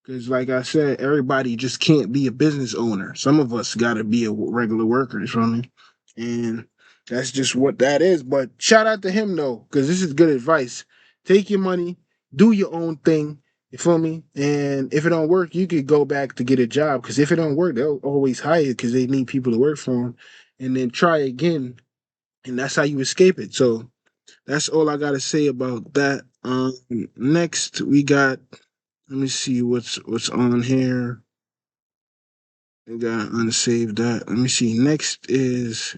A: Because, like I said, everybody just can't be a business owner. Some of us got to be a regular worker, you feel me? And that's just what that is. But shout out to him, though, because this is good advice. Take your money, do your own thing, you feel me? And if it don't work, you could go back to get a job. Because if it don't work, they'll always hire you because they need people to work for them. And then try again. And that's how you escape it. So that's all I got to say about that. Next, we got... Let me see what's on here. We gotta unsave that. Let me see. Next is,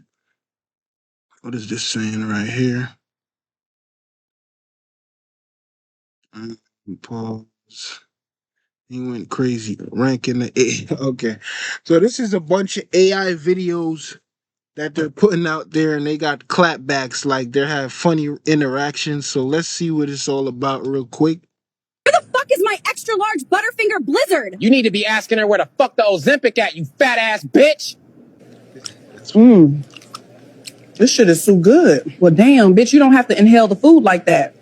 A: what is this saying right here? Pause. He went crazy ranking the A. Okay, so this is a bunch of AI videos that they're putting out there, and they got clapbacks, like they have funny interactions. So let's see what it's all about real quick.
J: Where the fuck is my extra large Butterfinger Blizzard?
K: You need to be asking her where the fuck the Ozempic at, you fat ass bitch.
C: This shit is so good. Well, damn, bitch, you don't have to inhale the food like that.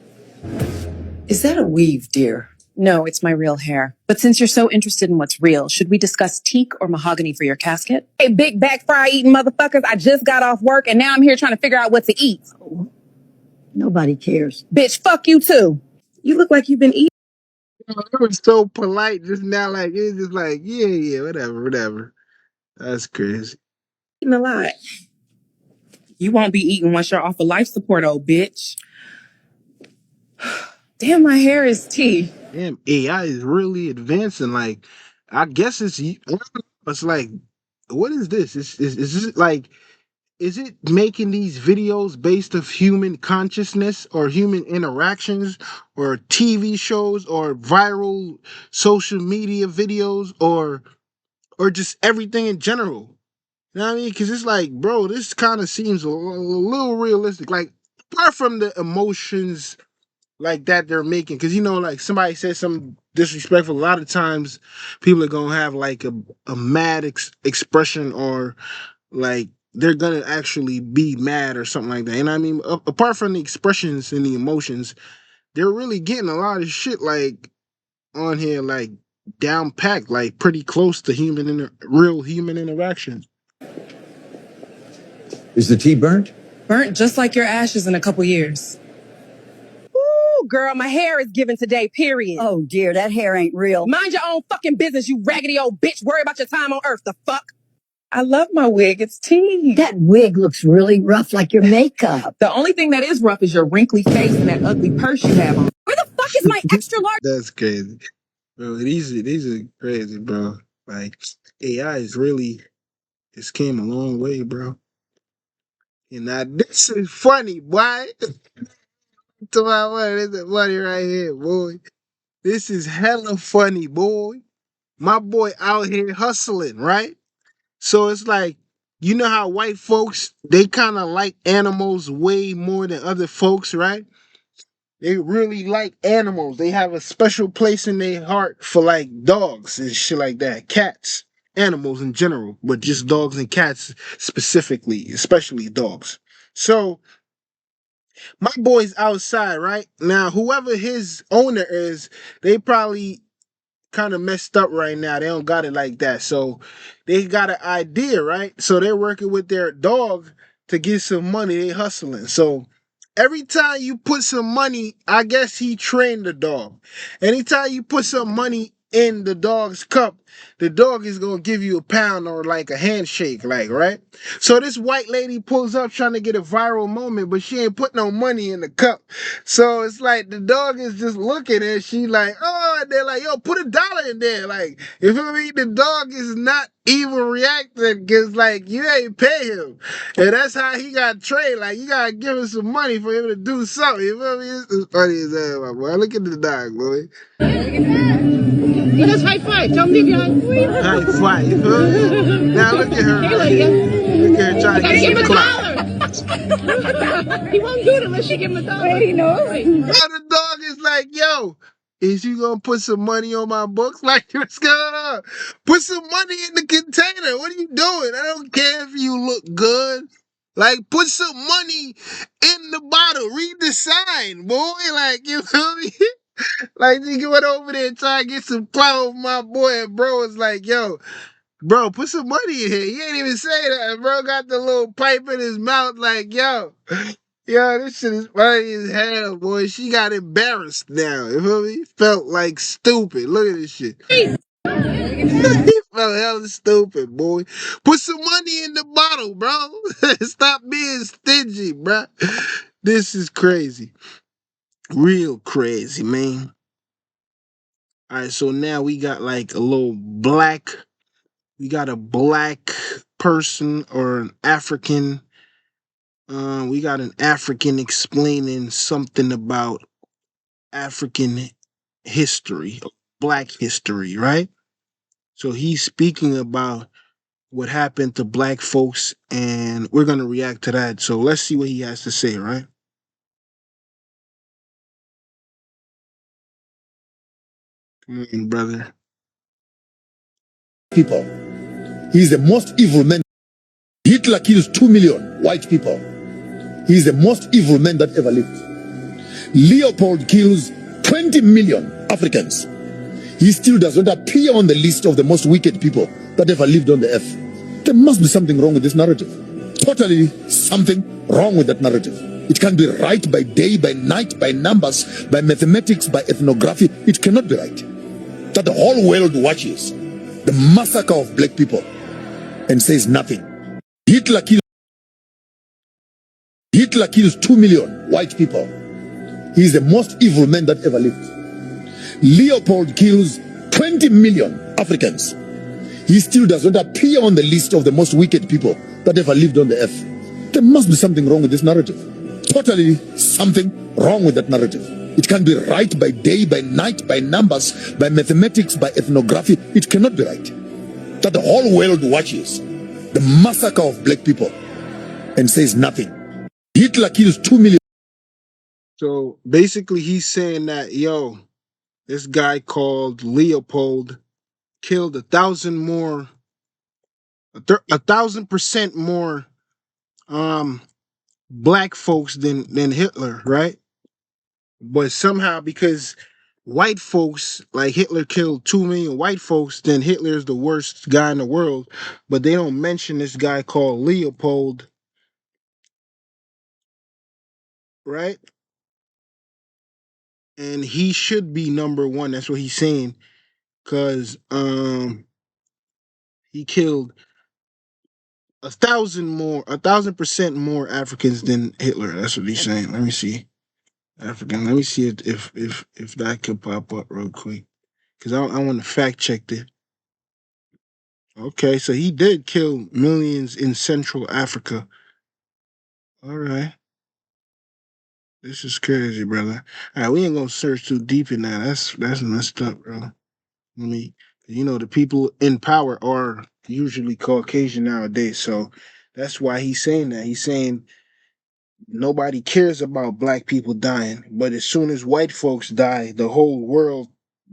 C: Is that a weave, dear?
J: No, it's my real hair. But since you're so interested in what's real, should we discuss teak or mahogany for your casket?
K: Hey, big back fry eating motherfuckers, I just got off work and now I'm here trying to figure out what to eat.
L: Nobody cares.
K: Bitch, fuck you too.
C: You look like you've been eating.
A: It was so polite just now, like it's just like, yeah, whatever. That's crazy.
C: A lot. You won't be eating once you're off of life support, old bitch. Damn, my hair is tea.
A: Damn, AI is really advancing. Like, I guess it's like, what is this? Is this like, is it making these videos based of human consciousness or human interactions or TV shows or viral social media videos or just everything in general? You know what I mean? Because it's like, bro, this kind of seems a little realistic. Like, apart from the emotions like that they're making, because like somebody said something disrespectful, a lot of times people are gonna have like a mad expression, or like they're gonna actually be mad or something like that. And I mean, apart from the expressions and the emotions, they're really getting a lot of shit like on here, like down packed, like pretty close to real human interaction.
M: Is the tea burnt?
C: Burnt just like your ashes in a couple years.
K: Ooh, girl, my hair is given today, period.
L: Oh dear, that hair ain't real.
K: Mind your own fucking business, you raggedy old bitch. Worry about your time on earth, the fuck?
C: I love my wig. It's tea.
L: That wig looks really rough, like your makeup.
C: The only thing that is rough is your wrinkly face and that ugly purse you have on.
J: Where the fuck is my extra large?
A: That's crazy. Bro, these are crazy, bro. Like, AI is really, it's came a long way, bro. And now this is funny, boy. To my money, this is funny right here, boy. This is hella funny, boy. My boy out here hustling, right? So it's like, you know how white folks, they kind of like animals way more than other folks, right? They really like animals. They have a special place in their heart for like dogs and shit like that. Cats, animals in general, but just dogs and cats specifically, especially dogs. So my boy's outside, right? Now, whoever his owner is, they probably kind of messed up right now. They don't got it like that. So they got an idea, right? So they're working with their dog to get some money. They hustling. So every time you put some money, I guess he trained the dog. Anytime you put some money in the dog's cup, the dog is gonna give you a pound or like a handshake, like, right? So this white lady pulls up trying to get a viral moment, but she ain't put no money in the cup. So it's like the dog is just looking and she like, oh, and they're like, yo, put $1 in there. Like, you feel me? The dog is not even reacting because like you ain't pay him. And that's how he got trained. Like, you gotta give him some money for him to do something. You feel me? It's funny as hell, my boy. Look at the dog, boy.
M: Let us high five. Tell me again.
A: High five, you feel me? Now look at her. Look at her trying to get some
M: $1. He won't do it unless you give him $1. Wait, no.
A: Now the dog is like, yo, is you gonna put some money on my books? Like, what's going on? Put some money in the container. What are you doing? I don't care if you look good. Like, put some money in the bottle. Read the sign, boy. Like, you feel me? Like, you went over there and try to get some clout with my boy, and bro was like, yo, bro, put some money in here. He ain't even say that. Bro got the little pipe in his mouth, like, yo, this shit is funny as hell, boy. She got embarrassed now. You feel me? Felt like stupid. Look at this shit. He felt hella stupid, boy. Put some money in the bottle, bro. Stop being stingy, bro. This is crazy. Real crazy, man. All right, so now we got like a little black. We got a black person or an African. We got an African explaining something about African history, black history, right? So he's speaking about what happened to black folks, and we're gonna react to that. So let's see what he has to say, right? Come on, brother.
N: People. He's the most evil man. Hitler kills 2 million white people. He's the most evil man that ever lived. Leopold kills 20 million Africans. He still does not appear on the list of the most wicked people that ever lived on the earth. There must be something wrong with this narrative. Totally something wrong with that narrative. It can be right by day, by night, by numbers, by mathematics, by ethnography. It cannot be right that the whole world watches the massacre of black people and says nothing. Hitler kills 2 million white people. He's the most evil man that ever lived. Leopold kills 20 million Africans. He still does not appear on the list of the most wicked people that ever lived on the earth. There must be something wrong with this narrative. Totally something wrong with that narrative. It can be right by day, by night, by numbers, by mathematics, by ethnography. It cannot be right that the whole world watches the massacre of black people and says nothing. Hitler kills 2 million.
A: So basically, he's saying that, yo, this guy called Leopold killed 1,000 more, 1,000% more black folks than Hitler, right? But somehow, because white folks, like Hitler killed 2 million white folks, then Hitler's the worst guy in the world. But they don't mention this guy called Leopold, right? And he should be number one. That's what he's saying. Cause he killed 1,000% more Africans than Hitler. That's what he's saying. Let me see. African. Let me see if that could pop up real quick. Cause I want to fact check it. Okay, so he did kill millions in Central Africa. All right. This is crazy, brother. All right, we ain't gonna search too deep in that. That's messed up, bro. Let me, You know, the people in power are usually Caucasian nowadays. So that's why he's saying that. He's saying nobody cares about black people dying, but as soon as white folks die, the whole world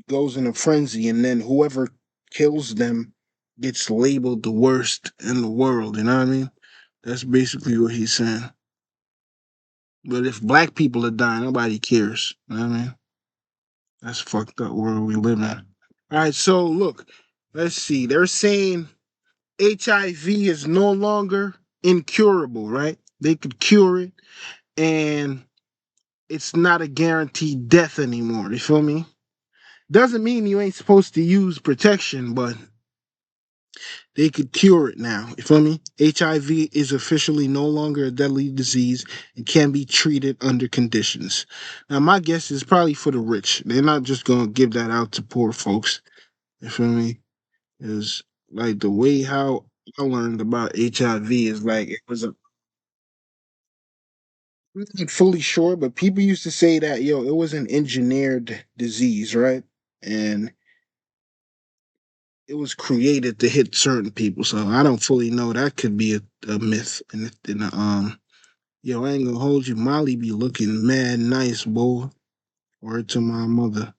A: goes in a frenzy, and then whoever kills them gets labeled the worst in the world. You know what I mean? That's basically what he's saying. But if black people are dying, nobody cares. You know what I mean? That's a fucked up world we live in. All right, so look, let's see. They're saying HIV is no longer incurable, right? They could cure it, and it's not a guaranteed death anymore. You feel me? Doesn't mean you ain't supposed to use protection, but they could cure it now. You feel me? HIV is officially no longer a deadly disease and can be treated under conditions. Now, my guess is probably for the rich. They're not just gonna give that out to poor folks. You feel me? Is like the way how I learned about HIV is like it was a I'm not fully sure, but people used to say that it was an engineered disease, right? And it was created to hit certain people. So I don't fully know. That could be a myth. I ain't gonna hold you. Molly be looking mad nice, boy. Word to my mother.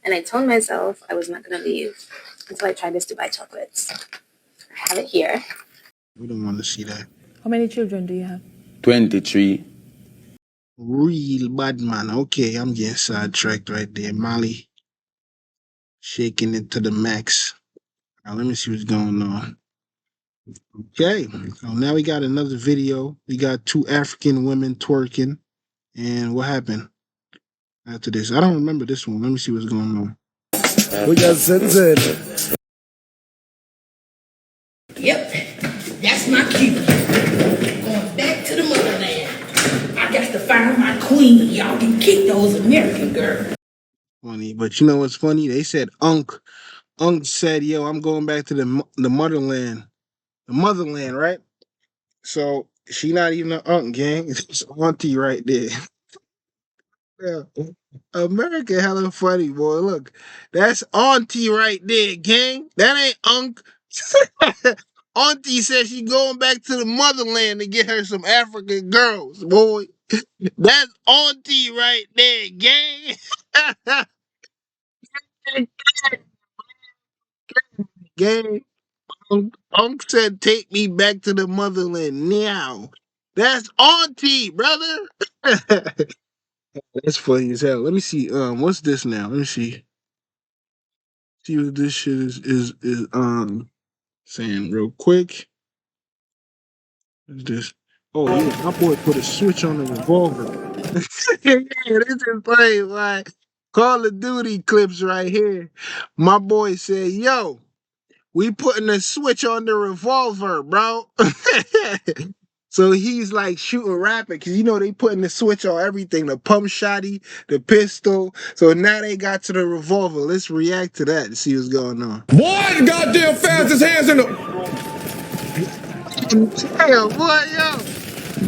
O: And I told myself I was not going to leave until I tried this Dubai chocolates. I have it here.
A: We don't want to see that.
P: How many children do you have?
H: 23.
A: Real bad man. Okay, I'm getting sidetracked right there. Molly shaking it to the max. Now let me see what's going on. Okay, so now we got another video. We got two African women twerking. And what happened after this? I don't remember this one. Let me see what's going on.
H: We got Zenzen.
M: Yep, that's my cue. Going back to the motherland. I got to find my queen. Y'all can kick those American girls.
A: Funny, but you know what's funny? They said Unc said, "Yo, I'm going back to the motherland, right?" So she not even an Unc gang. It's auntie right there. Yeah. America hella funny, boy. Look, that's auntie right there, gang. That ain't Unc. Auntie says she going back to the motherland to get her some African girls, boy. That's auntie right there, gang. Gang. Unc said, "Take me back to the motherland now." That's auntie, brother. That's funny as hell. Let me see. What's this now? Let me see. See what this shit is saying real quick. What's this? Oh yeah, my boy put a switch on the revolver. Yeah, this is funny. Like Call of Duty clips right here. My boy said, "Yo, we putting a switch on the revolver, bro." So he's like shooting rapid because they putting the switch on everything, the pump shotty, the pistol. So now they got to the revolver. Let's react to that and see what's going on.
H: Boy, the goddamn fastest hands in the.
A: Damn, boy, yo.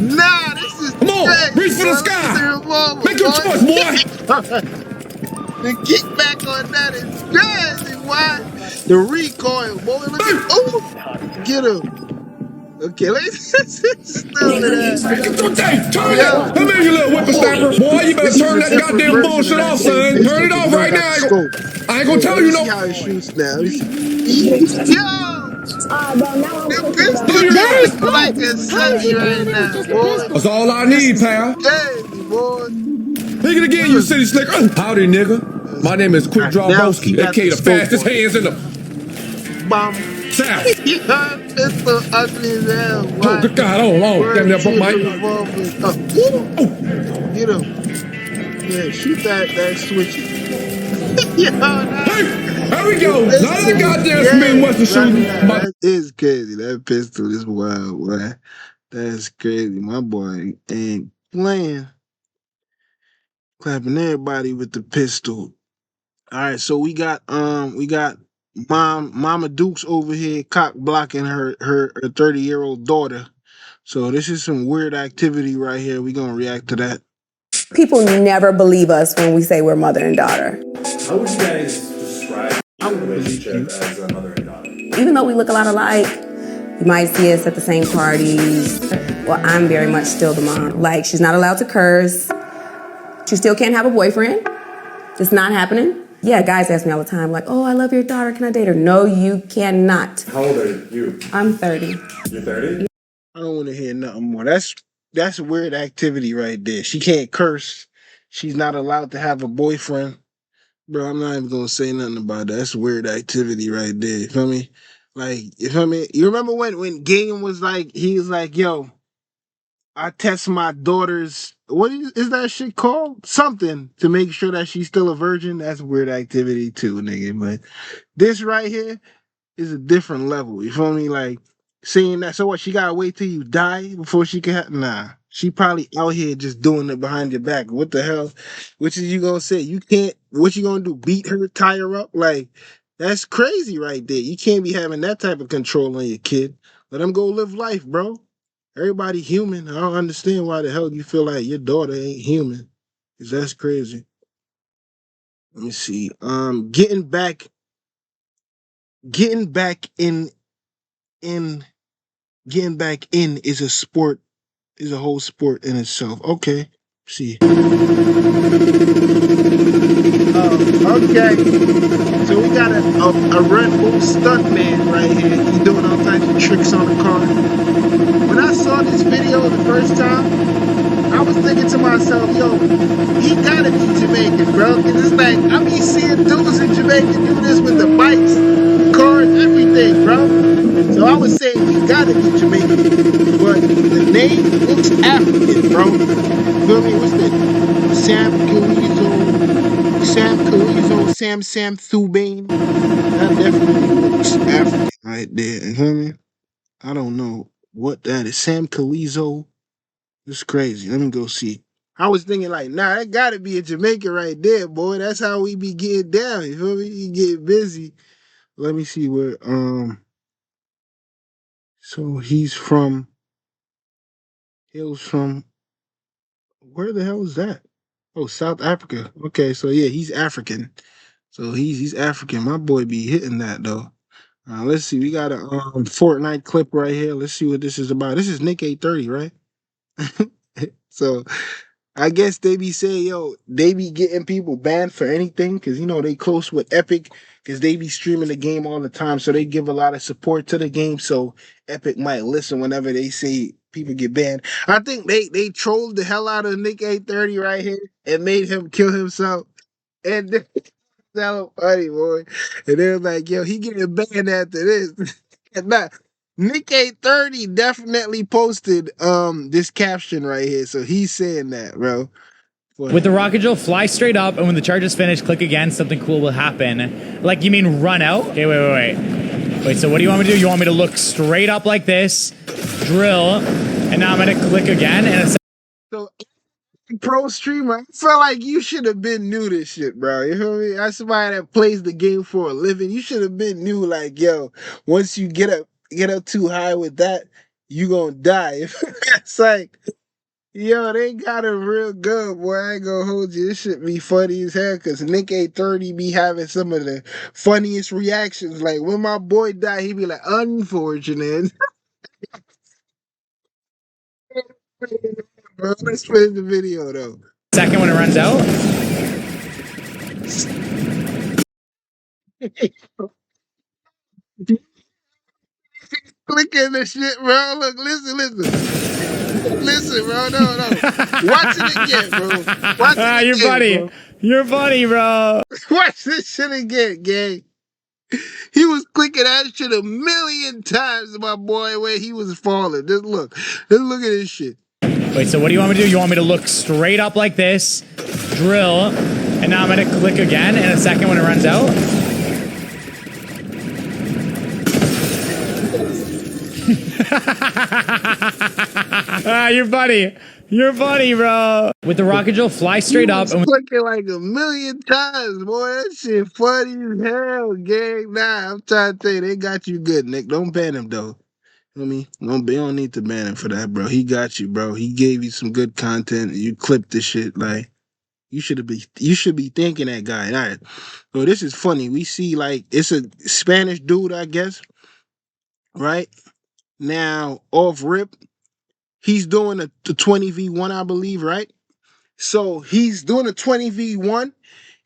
A: Nah, this is
H: Come on,
A: crazy,
H: reach for the
A: boy. Look at
H: sky.
A: the revolver,
H: Make your
A: boy.
H: choice, boy.
A: The kickback on that is crazy, boy. The recoil, boy. Look at get him. Okay, let's stupid ass.
H: Turn
A: Yo,
H: it. Come here, you little whippersnapper. Boy, you better
A: this is
H: turn
A: a
H: that
A: different
H: goddamn
A: version
H: bullshit
A: of that
H: off,
A: same
H: son. Turn
A: pistol
H: it
A: because
H: off
A: I
H: right
A: got
H: now.
A: the scope.
H: I ain't gonna tell
A: Let
H: you
A: me see
H: no.
A: how it shoots now. Let me see. Yo! The pistol
H: That is
A: shooting like a sunny right now, boy.
H: That's all I
A: This
H: need,
A: is
H: pal.
A: crazy, boy.
H: Pick it again, you city slicker. Howdy, nigga. My name is Quick
A: Alright,
H: Draw
A: now he
H: Boski,
A: got
H: aka
A: the
H: the
A: scope
H: fastest
A: on it.
H: hands in the
A: Bomb.
H: South.
A: Yeah, pistol ugly as hell,
H: Oh,
A: boy.
H: good God, on. Damn
A: Word
H: near broke
A: to
H: my.
A: the revolver. Get him. Yeah, shoot that switchy. Yo,
H: There we
A: the
H: go. Now that
A: pistol is
H: goddamn Smith Wesson
A: crazy right
H: shooting.
A: now. That is crazy. That pistol is wild, boy. That's crazy. My boy ain't playing. Clapping everybody with the pistol. All right, so we got Mama Dukes over here cock blocking her 30-year-old daughter. So this is some weird activity right here. We gonna react to that.
Q: People never believe us when we say we're mother and daughter.
R: How would you guys describe
A: I would believe you.
P: as a mother and daughter.
Q: Even though we look a lot alike, you might see us at the same parties. Well, I'm very much still the mom. Like, she's not allowed to curse. She still can't have a boyfriend. It's not happening. Yeah, guys ask me all the time, like, oh, I love your daughter. Can I date her? No, you cannot.
P: How old are you?
Q: I'm 30.
P: You're 30?
A: I don't want to hear nothing more. That's a weird activity right there. She can't curse. She's not allowed to have a boyfriend. Bro, I'm not even gonna say nothing about that. That's weird activity right there. You feel me? Like, you feel me? You remember when Game was like, he was like, yo, I test my daughter's what is that shit called? Something to make sure that she's still a virgin. That's weird activity too, nigga. But this right here is a different level. You feel me? Like saying that. So what? She gotta wait till you die before she can. Nah, she probably out here just doing it behind your back. What the hell? Which is you gonna say? You can't. What you gonna do? Beat her? Tie her up? Like that's crazy right there. You can't be having that type of control on your kid. Let them go live life, bro. Everybody human. I don't understand why the hell you feel like your daughter ain't human. Cause that's crazy. Let me see. Getting back in getting back in is a sport, is a whole sport in itself. Okay. See. Okay. So we got a Red Bull stunt man right here. He's doing all types of tricks on the car. When I saw this video the first time, I was thinking to myself, yo, he gotta be Jamaican, bro. Cause it's like, I be seeing dudes in Jamaica do this with the bikes, cars, everything, bro. So I was saying he gotta be Jamaican. But the name looks African, bro. Feel me? What's that? Sam Thubane. That definitely looks African right there. You feel me? I don't know what that is. Sam Calizo. It's crazy. Let me go see. I was thinking like, nah, that gotta be a Jamaican right there, boy. That's how we be getting down. You feel me? You get busy. Let me see where. So he's from. Hails from. Where the hell is that? Oh, South Africa. Okay, so yeah, he's African. So he's African. My boy be hitting that though. Let's see. We got a Fortnite clip right here. Let's see what this is about. This is Nick 830, right? So I guess they be saying, yo, they be getting people banned for anything because, you know, they close with Epic because they be streaming the game all the time. So they give a lot of support to the game. So Epic might listen whenever they say people get banned. I think they trolled the hell out of Nick 830 right here and made him kill himself. And that was funny, boy. And they're like, yo, he getting banned after this. And that Nick 830 definitely posted this caption right here. So he's saying that, bro.
R: With the rocket drill, fly straight up, and when the charge is finished, click again, something cool will happen. Like, you mean run out? Okay, wait, so what do you want me to do? You want me to look straight up like this, drill, and now I'm gonna click again, and it's...
A: So, pro streamer, I feel like you should have been new this shit, bro. You feel me? That's somebody that plays the game for a living. You should have been new, like, yo, once you get up too high with that, you gonna die. It's like, yo, they got him real good, boy. I ain't gonna hold you. This shit be funny as hell because Nick 830 be having some of the funniest reactions. Like, when my boy died, he be like, unfortunate. Bro, let's play the video, though.
R: Second when it runs out?
A: Clicking the shit, bro. Look, listen. Listen, bro. No. Watch it again, bro. Watch it again,
R: you're funny.
A: Bro.
R: You're funny, bro.
A: Watch this shit again, gang. He was clicking that shit a million times, my boy, where he was falling. Just look at this shit.
R: Wait, so what do you want me to do? You want me to look straight up like this, drill, and now I'm gonna click again in a second when it runs out? You're funny. You're funny, bro. With the rocket drill, fly straight up.
A: And clicking like a million times, boy. That shit funny as hell, gang. Nah, I'm trying to tell you, they got you good, Nick. Don't ban him, though. You know what I mean? You don't need to ban him for that, bro. He got you, bro. He gave you some good content. You clipped the shit, like. You should be thanking that guy. All right. So this is funny. We see like it's a Spanish dude, I guess, right? Now off rip, he's doing the 20v1, I believe, right? So he's doing a 20v1,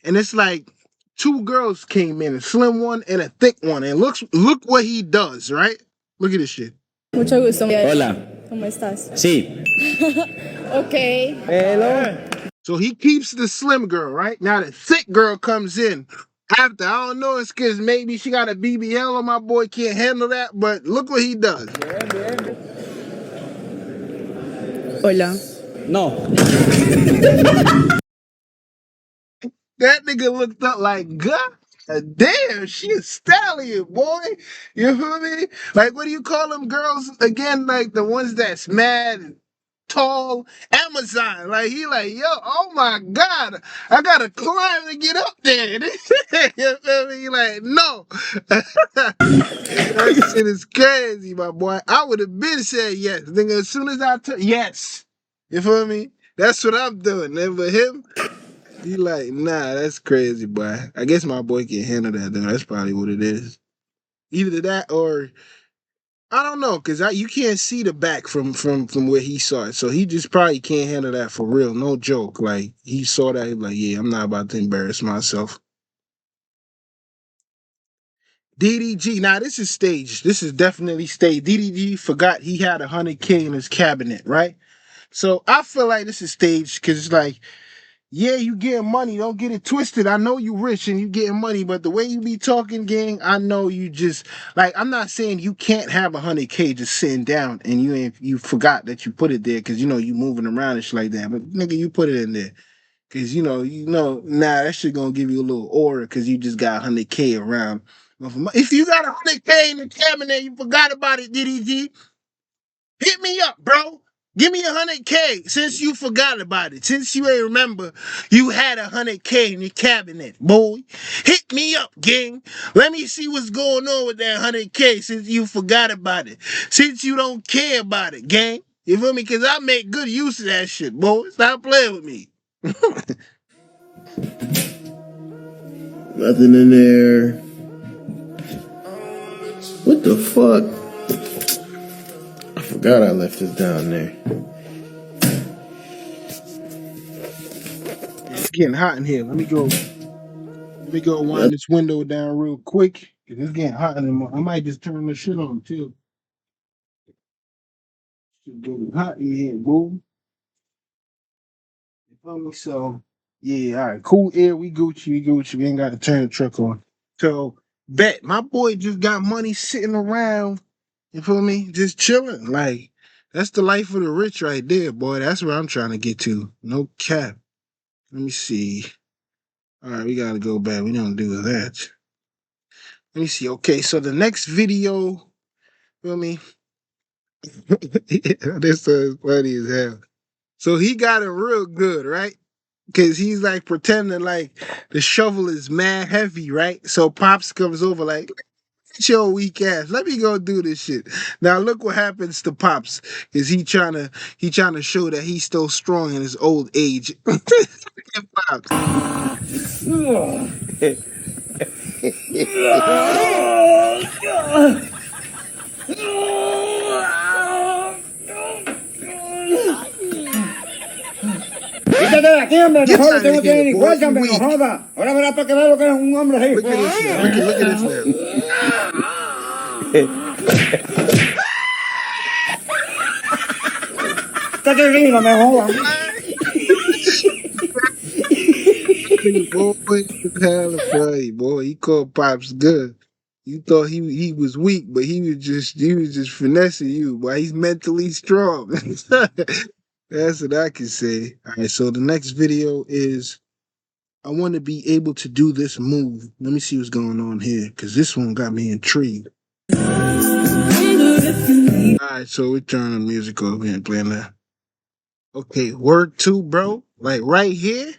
A: and it's like two girls came in, a slim one and a thick one. And look what he does, right? Look at this shit.
S: Mucho gusto.
E: Hola.
S: ¿Cómo estás?
E: Sí.
S: Okay.
E: Hello.
A: So he keeps the slim girl, right? Now the thick girl comes in. After, I don't know, it's because maybe she got a BBL or my boy can't handle that, but look what he does.
S: Hola.
E: No.
A: That nigga looked up like, God damn, she a stallion, boy. You feel me? Like, what do you call them girls again? Like the ones that's mad and tall, Amazon. Like he like, yo, oh my God, I gotta climb to get up there. You feel me? He like, no. That shit is crazy, my boy. I would have been said yes. Nigga, as soon as I took yes. You feel me? That's what I'm doing. And for him, he like, nah, that's crazy, boy. I guess my boy can handle that though. That's probably what it is. Either that or I don't know, cause you can't see the back from where he saw it, so he just probably can't handle that for real. No joke. Like he saw that, he like, yeah, I'm not about to embarrass myself. DDG, now this is staged. This is definitely staged. DDG forgot he had 100K in his cabinet, right? So I feel like this is staged because it's like, yeah, you getting money. Don't get it twisted. I know you rich and you getting money, but the way you be talking, gang, I know you just like. I'm not saying you can't have 100K just sitting down and you forgot that you put it there because you know you moving around and shit like that. But nigga, you put it in there because nah, that shit gonna give you a little aura because you just got 100K around. If you got 100K in the cabinet, you forgot about it, DDG. Hit me up, bro. Give me 100K since you forgot about it. Since you ain't remember you had 100K in your cabinet, boy. Hit me up, gang. Let me see what's going on with that 100K since you forgot about it. Since you don't care about it, gang. You feel me? Because I make good use of that shit, boy. Stop playing with me.
B: Nothing in there. What the fuck? I forgot I left this down there.
A: It's getting hot in here. Let me go wind this window down real quick. It's getting hot in here. I might just turn the shit on too. It's getting hot in here, boy. You feel me? So yeah, all right, cool air. We Gucci. We ain't got to turn the truck on. So bet my boy just got money sitting around. You feel me? Just chilling. Like that's the life of the rich right there, boy. That's where I'm trying to get to. No cap. Let me see. All right, we gotta go back. We don't do that. Let me see. Okay, so the next video, feel me? This is funny as hell. So he got it real good, right? Cause he's like pretending like the shovel is mad heavy, right? So Pops comes over like, "Get your weak ass. Let me go do this shit." Now look what happens to Pops. Cause he trying to show that he's still strong in his old age. Pops.
T: Quítate de aquí, hombre,
A: Get
T: mejor
A: out
T: que
A: of
T: no tiene
A: here,
T: ni
A: boy.
T: fuerza,
A: You
T: hombre, no
A: weak.
T: joda. Ahora verás para que veas lo que es un hombre así.
A: Look at this now. Look at this now.
T: Quítate de aquí, no me jodas.
A: Boy, it's hella funny, boy. He called Pops good. You thought he was weak, but he was just finessing you. Boy, he's mentally strong. That's what I can say. All right, so the next video is I want to be able to do this move. Let me see what's going on here, because this one got me intrigued. All right, so we turn the music over here and playing that. Okay, word two, bro. Like right here,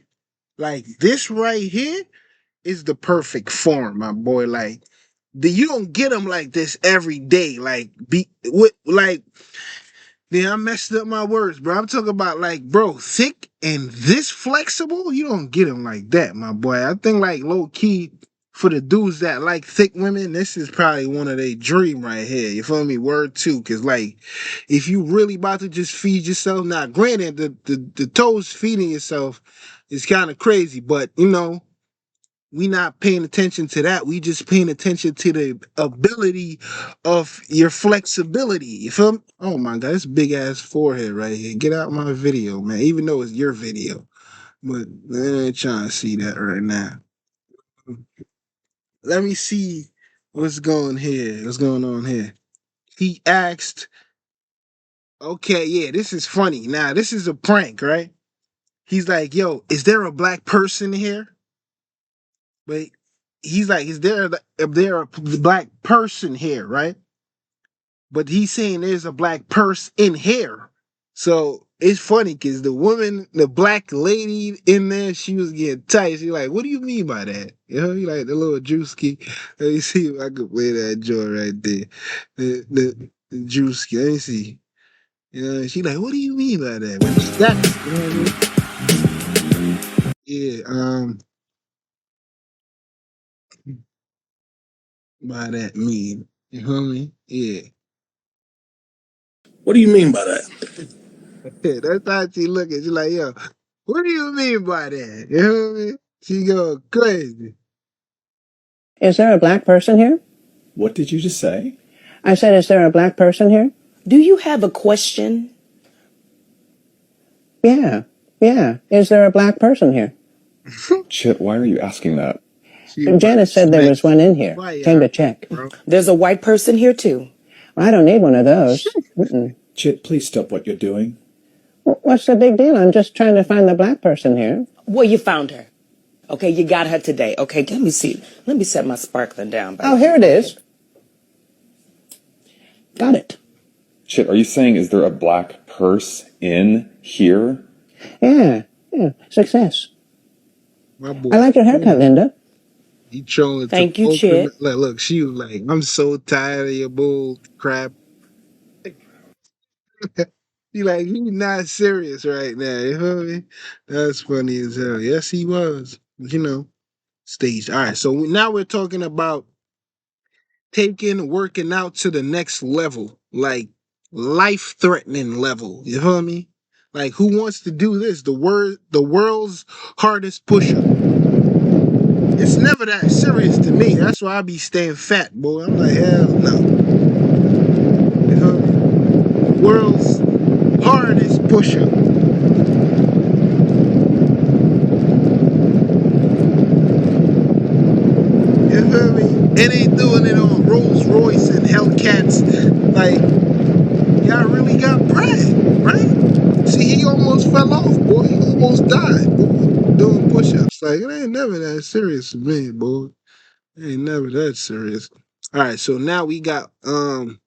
A: like this right here is the perfect form, my boy. Like you don't get them like this every day. Like Then I messed up my words, bro. I'm talking about like, bro, thick and this flexible. You don't get them like that, my boy. I think like low key for the dudes that like thick women, this is probably one of their dream right here. You feel me? Word two, cause like, if you really about to just feed yourself, now granted, the toes feeding yourself is kind of crazy, but you know. We not paying attention to that. We just paying attention to the ability of your flexibility. You feel me? Oh my god, this big ass forehead right here. Get out my video, man. Even though it's your video. But I ain't trying to see that right now. Let me see what's going here. What's going on here? He asked, okay, yeah, this is funny. Now, this is a prank, right? He's like, yo, is there a black person here? But he's like, is there a black person here, right? But he's saying there's a black purse in here. So it's funny because the woman, the black lady in there, she was getting tight. She like, what do you mean by that? You know, you like the little Drewski. Let me see if I can play that joint right there. The Drewski. Let me see. You know, she like, what do you mean by that? What's that? You know what I mean? Yeah, by that mean. You know what I mean? Yeah.
U: What do you mean by that?
A: That's how she looking. She like, yo, what do you mean by that? You know what I mean? She go crazy.
V: Is there a black person here?
D: What did you just say?
V: I said, is there a black person here?
W: Do you have a question?
V: Yeah. Is there a black person here?
D: Chit, why are you asking that?
V: Janice said there was one in here. Came to check.
W: There's a white person here too.
V: I don't need one of those.
D: Chit, please stop what you're doing.
V: What's the big deal? I'm just trying to find the black person here.
W: Well, you found her. Okay, you got her today. Okay, let me see. Let me set my sparkling down.
V: Oh, here it is. Got it.
D: Chit, are you saying is there a black purse in here?
V: Yeah. Success.
A: My boy.
V: I like your haircut, Linda.
A: He trolling.
W: Thank you, Chit.
A: Look, she was like, I'm so tired of your bull crap. He like, he's not serious right now. You feel me? That's funny as hell. Yes, he was. You know, staged. All right, so now we're talking about taking working out to the next level, like life-threatening level. You feel me? Like, who wants to do this? The world's hardest push-up. It's never that serious to me. That's why I be staying fat, boy. I'm like, hell no. You feel me? World's hardest push-up. You feel me? And they doing it on Rolls Royce and Hellcats. Like, y'all really got bread, right? See, he almost fell off, boy. He almost died, boy, doing push-ups. Like, it ain't never that serious to me, boy. It ain't never that serious. All right, so now we got a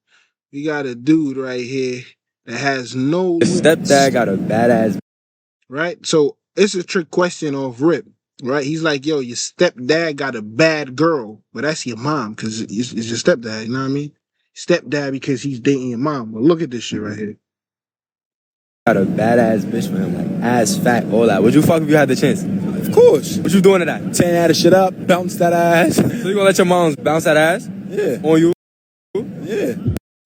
A: dude right here that has no
X: Stepdad got a badass.
A: right? So it's a trick question off rip, right? He's like, yo, your stepdad got a bad girl, but that's your mom because it's your stepdad. You know what I mean? Stepdad because he's dating your mom. But look at this shit right here.
X: Got a badass bitch for him, like ass fat, all that. Would you fuck if you had the chance? Of course. What you doing to that? Tearing that shit up, bounce that ass. So you gonna let your moms bounce that ass? Yeah. On you? Yeah.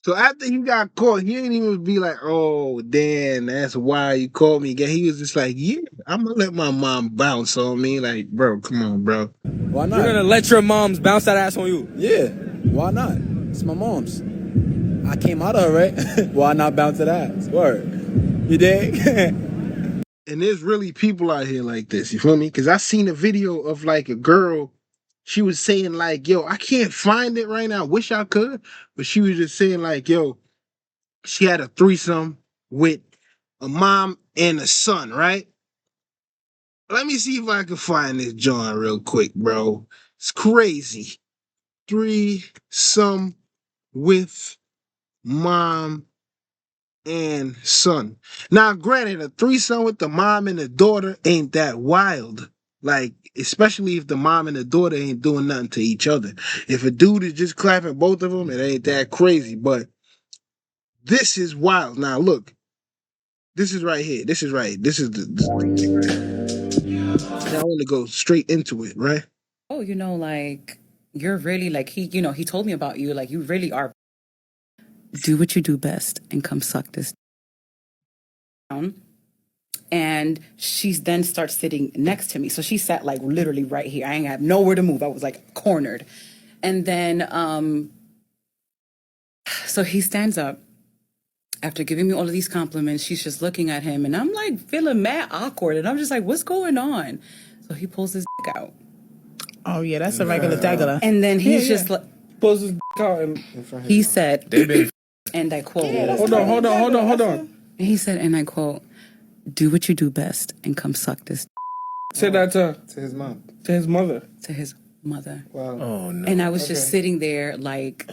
A: So after he got caught, he didn't even be like, "Oh, Dan, that's why you called me again." He was just like, "Yeah, I'm gonna let my mom bounce on me." Like, bro, come on, bro.
X: Why not? You're gonna let your moms bounce that ass on you? Yeah. Why not? It's my mom's. I came out of her, right? Why not bounce that ass? Word. You dig?
A: And there's really people out here like this. You feel me? Because I seen a video of like a girl. She was saying like, yo, I can't find it right now. Wish I could. But she was just saying like, yo, she had a threesome with a mom and a son, right? Let me see if I can find this joint real quick, bro. It's crazy. Threesome with mom and son. Now, granted, a threesome with the mom and the daughter ain't that wild. Like, especially if the mom and the daughter ain't doing nothing to each other. If a dude is just clapping both of them, it ain't that crazy. But This is wild. Now look, this is right here. This is right. This is now I want to go straight into it, right?
W: Oh, like you're really like he told me about you. Like you really are. Do what you do best and come suck this down. And she then starts sitting next to me. So she sat like literally right here. I ain't have nowhere to move. I was like cornered. And then, so he stands up after giving me all of these compliments. She's just looking at him and I'm like feeling mad awkward. And I'm just like, what's going on? So he pulls his dick out.
S: Oh, yeah, that's a regular regular.
W: And then he's just like,
X: Pulls his out and
W: he said, and I quote,
X: hold on.
W: and he said, and I quote, do what you do best and come suck this.
X: Say that to
A: his mom.
X: To his mother.
W: To his mother.
A: Wow.
X: Oh no.
W: And I was just sitting there like,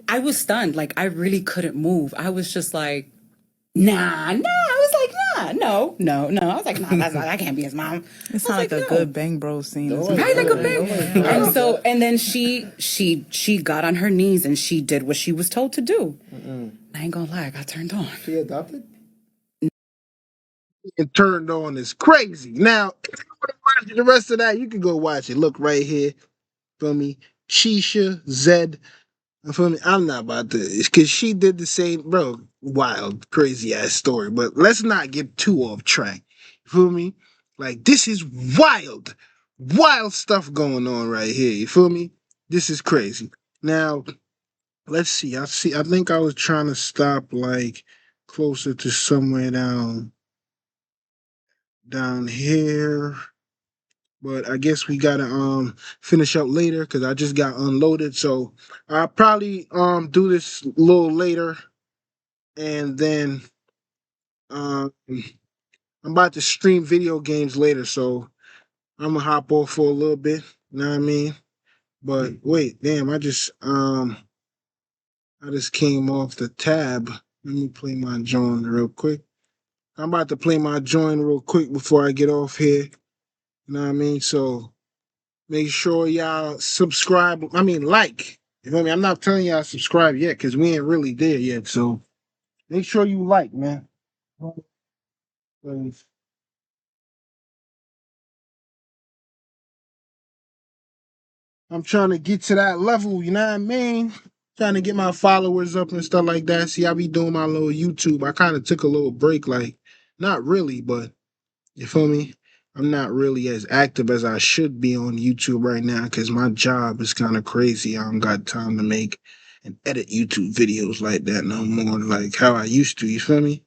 W: I was stunned. Like I really couldn't move. I was just like, nah. I was like, no. I was like, that can't be his mom.
S: It sounds like a good Bang Bros scene.
W: Right, like a bang. And then she got on her knees and she did what she was told to do. I ain't gonna lie, I got turned on.
A: She adopted? And turned on is crazy. Now, if you want to watch the rest of that, you can go watch it. Look right here. Feel me? Shisha Zed. Feel me? I'm not about to, because she did the same, bro. Wild, crazy ass story. But let's not get too off track. You feel me? Like, this is wild stuff going on right here. You feel me? This is crazy. Now, let's see. I think I was trying to stop like closer to somewhere down here. But I guess we gotta finish up later because I just got unloaded. So I'll probably do this a little later. And then I'm about to stream video games later, so I'm gonna hop off for a little bit. You know what I mean? But wait, damn, I just came off the tab. Let me play my joint real quick. I'm about to play my joint real quick before I get off here. You know what I mean? So make sure y'all subscribe. I mean, like. You know what I mean? I'm not telling y'all subscribe yet because we ain't really there yet. So make sure you like, man. Please. I'm trying to get to that level, you know what I mean? Trying to get my followers up and stuff like that. See, I be doing my little YouTube. I kind of took a little break, like, not really, but you feel me? I'm not really as active as I should be on YouTube right now because my job is kind of crazy. I don't got time to make and edit YouTube videos like that no more, like how I used to, you feel me?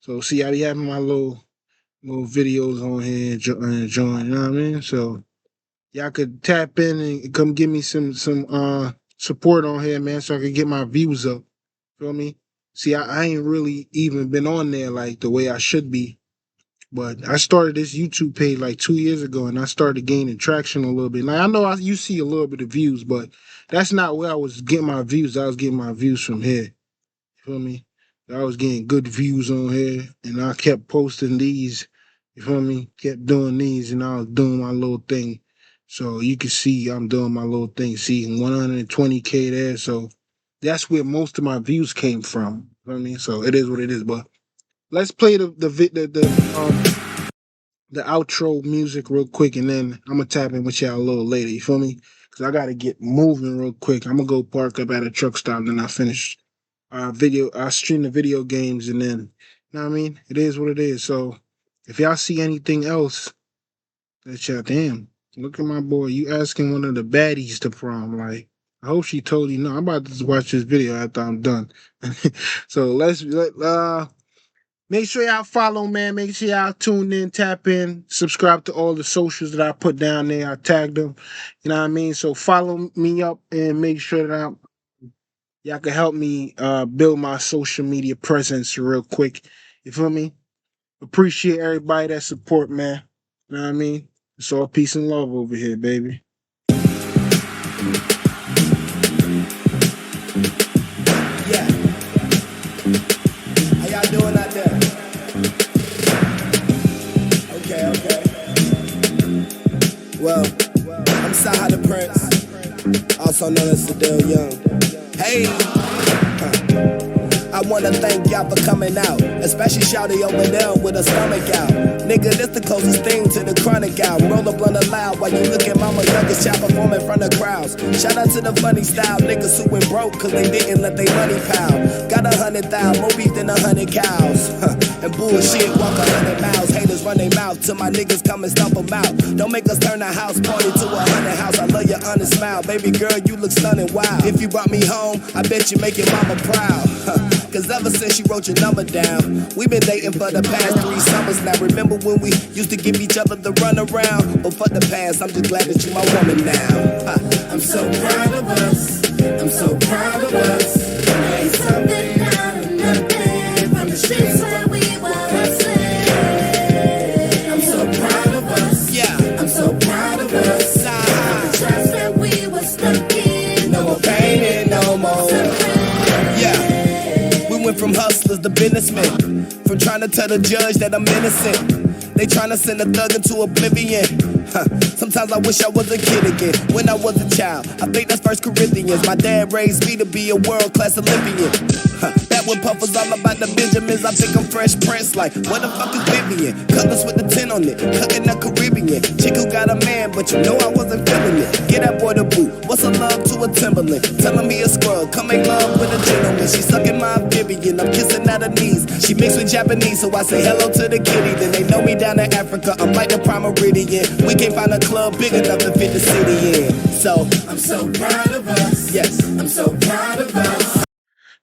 A: So, see, I be having my little videos on here and join, you know what I mean? So, y'all could tap in and come give me some support on here, man, so I could get my views up. Feel me? See, I ain't really even been on there like the way I should be. But I started this YouTube page like 2 years ago, and I started gaining traction a little bit. Like I know you see a little bit of views, but that's not where I was getting my views. I was getting my views from here. You feel me? I was getting good views on here, and I kept posting these. You feel me? Kept doing these, and I was doing my little thing. So you can see I'm doing my little thing. See, 120K there. So that's where most of my views came from. You know what I mean? So it is what it is. But let's play the outro music real quick, and then I'm gonna tap in with y'all a little later. You feel me? Cause I gotta get moving real quick. I'm gonna go park up at a truck stop, then I finish I stream the video games, and then you know what I mean? It is what it is. So if y'all see anything else, that y'all damn. Look at my boy. You asking one of the baddies to prom. Like, I hope she told you no. I'm about to watch this video after I'm done. So make sure y'all follow, man. Make sure y'all tune in, tap in, subscribe to all the socials that I put down there. I tagged them. You know what I mean? So follow me up and make sure that y'all can help me build my social media presence real quick. You feel me? Appreciate everybody that support, man. You know what I mean? It's all peace and love over here, baby.
B: Yeah. How y'all doing out there? Okay. Well, I'm Saha the Prince, also known as Sadell Young. Hey! I wanna thank y'all for coming out, especially Shouty over there with her stomach out. Nigga, this the closest thing to the chronic out. Roll up on the loud while you look at Mama Nuggets chop perform in front of crowds. Shout out to the funny style niggas who went broke cause they didn't let they money pile. Got 100,000, more beef than 100 cows. And bullshit, walk 100 miles. Haters run their mouth till my niggas come and stomp them out. Don't make us turn a house party to a 100 house. I love your honest smile. Baby girl, you look stunning, wow. If you brought me home, I bet you make your mama proud. Cause ever since she wrote your number down, we've been dating for the past 3 summers now. Remember when we used to give each other the runaround? But fuck the past, I'm just glad that you my woman now.
F: I'm so proud of us. I'm so proud of us. Made something out of nothing from the streets where we were hustling. I'm so proud of us.
B: Yeah,
F: I'm so proud of us. From the traps that we were stuck in.
B: No more pain and no more. Yeah. We went from hustlers to businessmen, from trying to tell the judge that I'm innocent. They trying to send a thug into oblivion. Sometimes I wish I was a kid again. When I was a child, I think that's 1 Corinthians. My dad raised me to be a world-class Olympian. That when Puff was all about the Benjamins, I think I'm Fresh Prince. Like, what the fuck is Vivian? Cutlass with the 10 on it, cutting the Caribbean. Chick who got a man, but you know I wasn't feeling it. Get that boy the boot. What's a love to a Timberland? Tell him he a scrub. Come make love with a gentleman. She sucking my amphibian. I'm kissing at her knees. She mixed with Japanese, so I say hello to the kitty. Then they know me down in Africa. I'm like the Prime Meridian. We can't find a club big enough to fit the city in. So
F: I'm so proud of us.
B: Yes,
F: I'm so proud of us.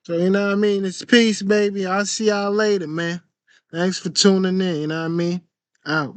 A: So, you know what I mean? It's peace, baby. I'll see y'all later, man. Thanks for tuning in, you know what I mean? Out.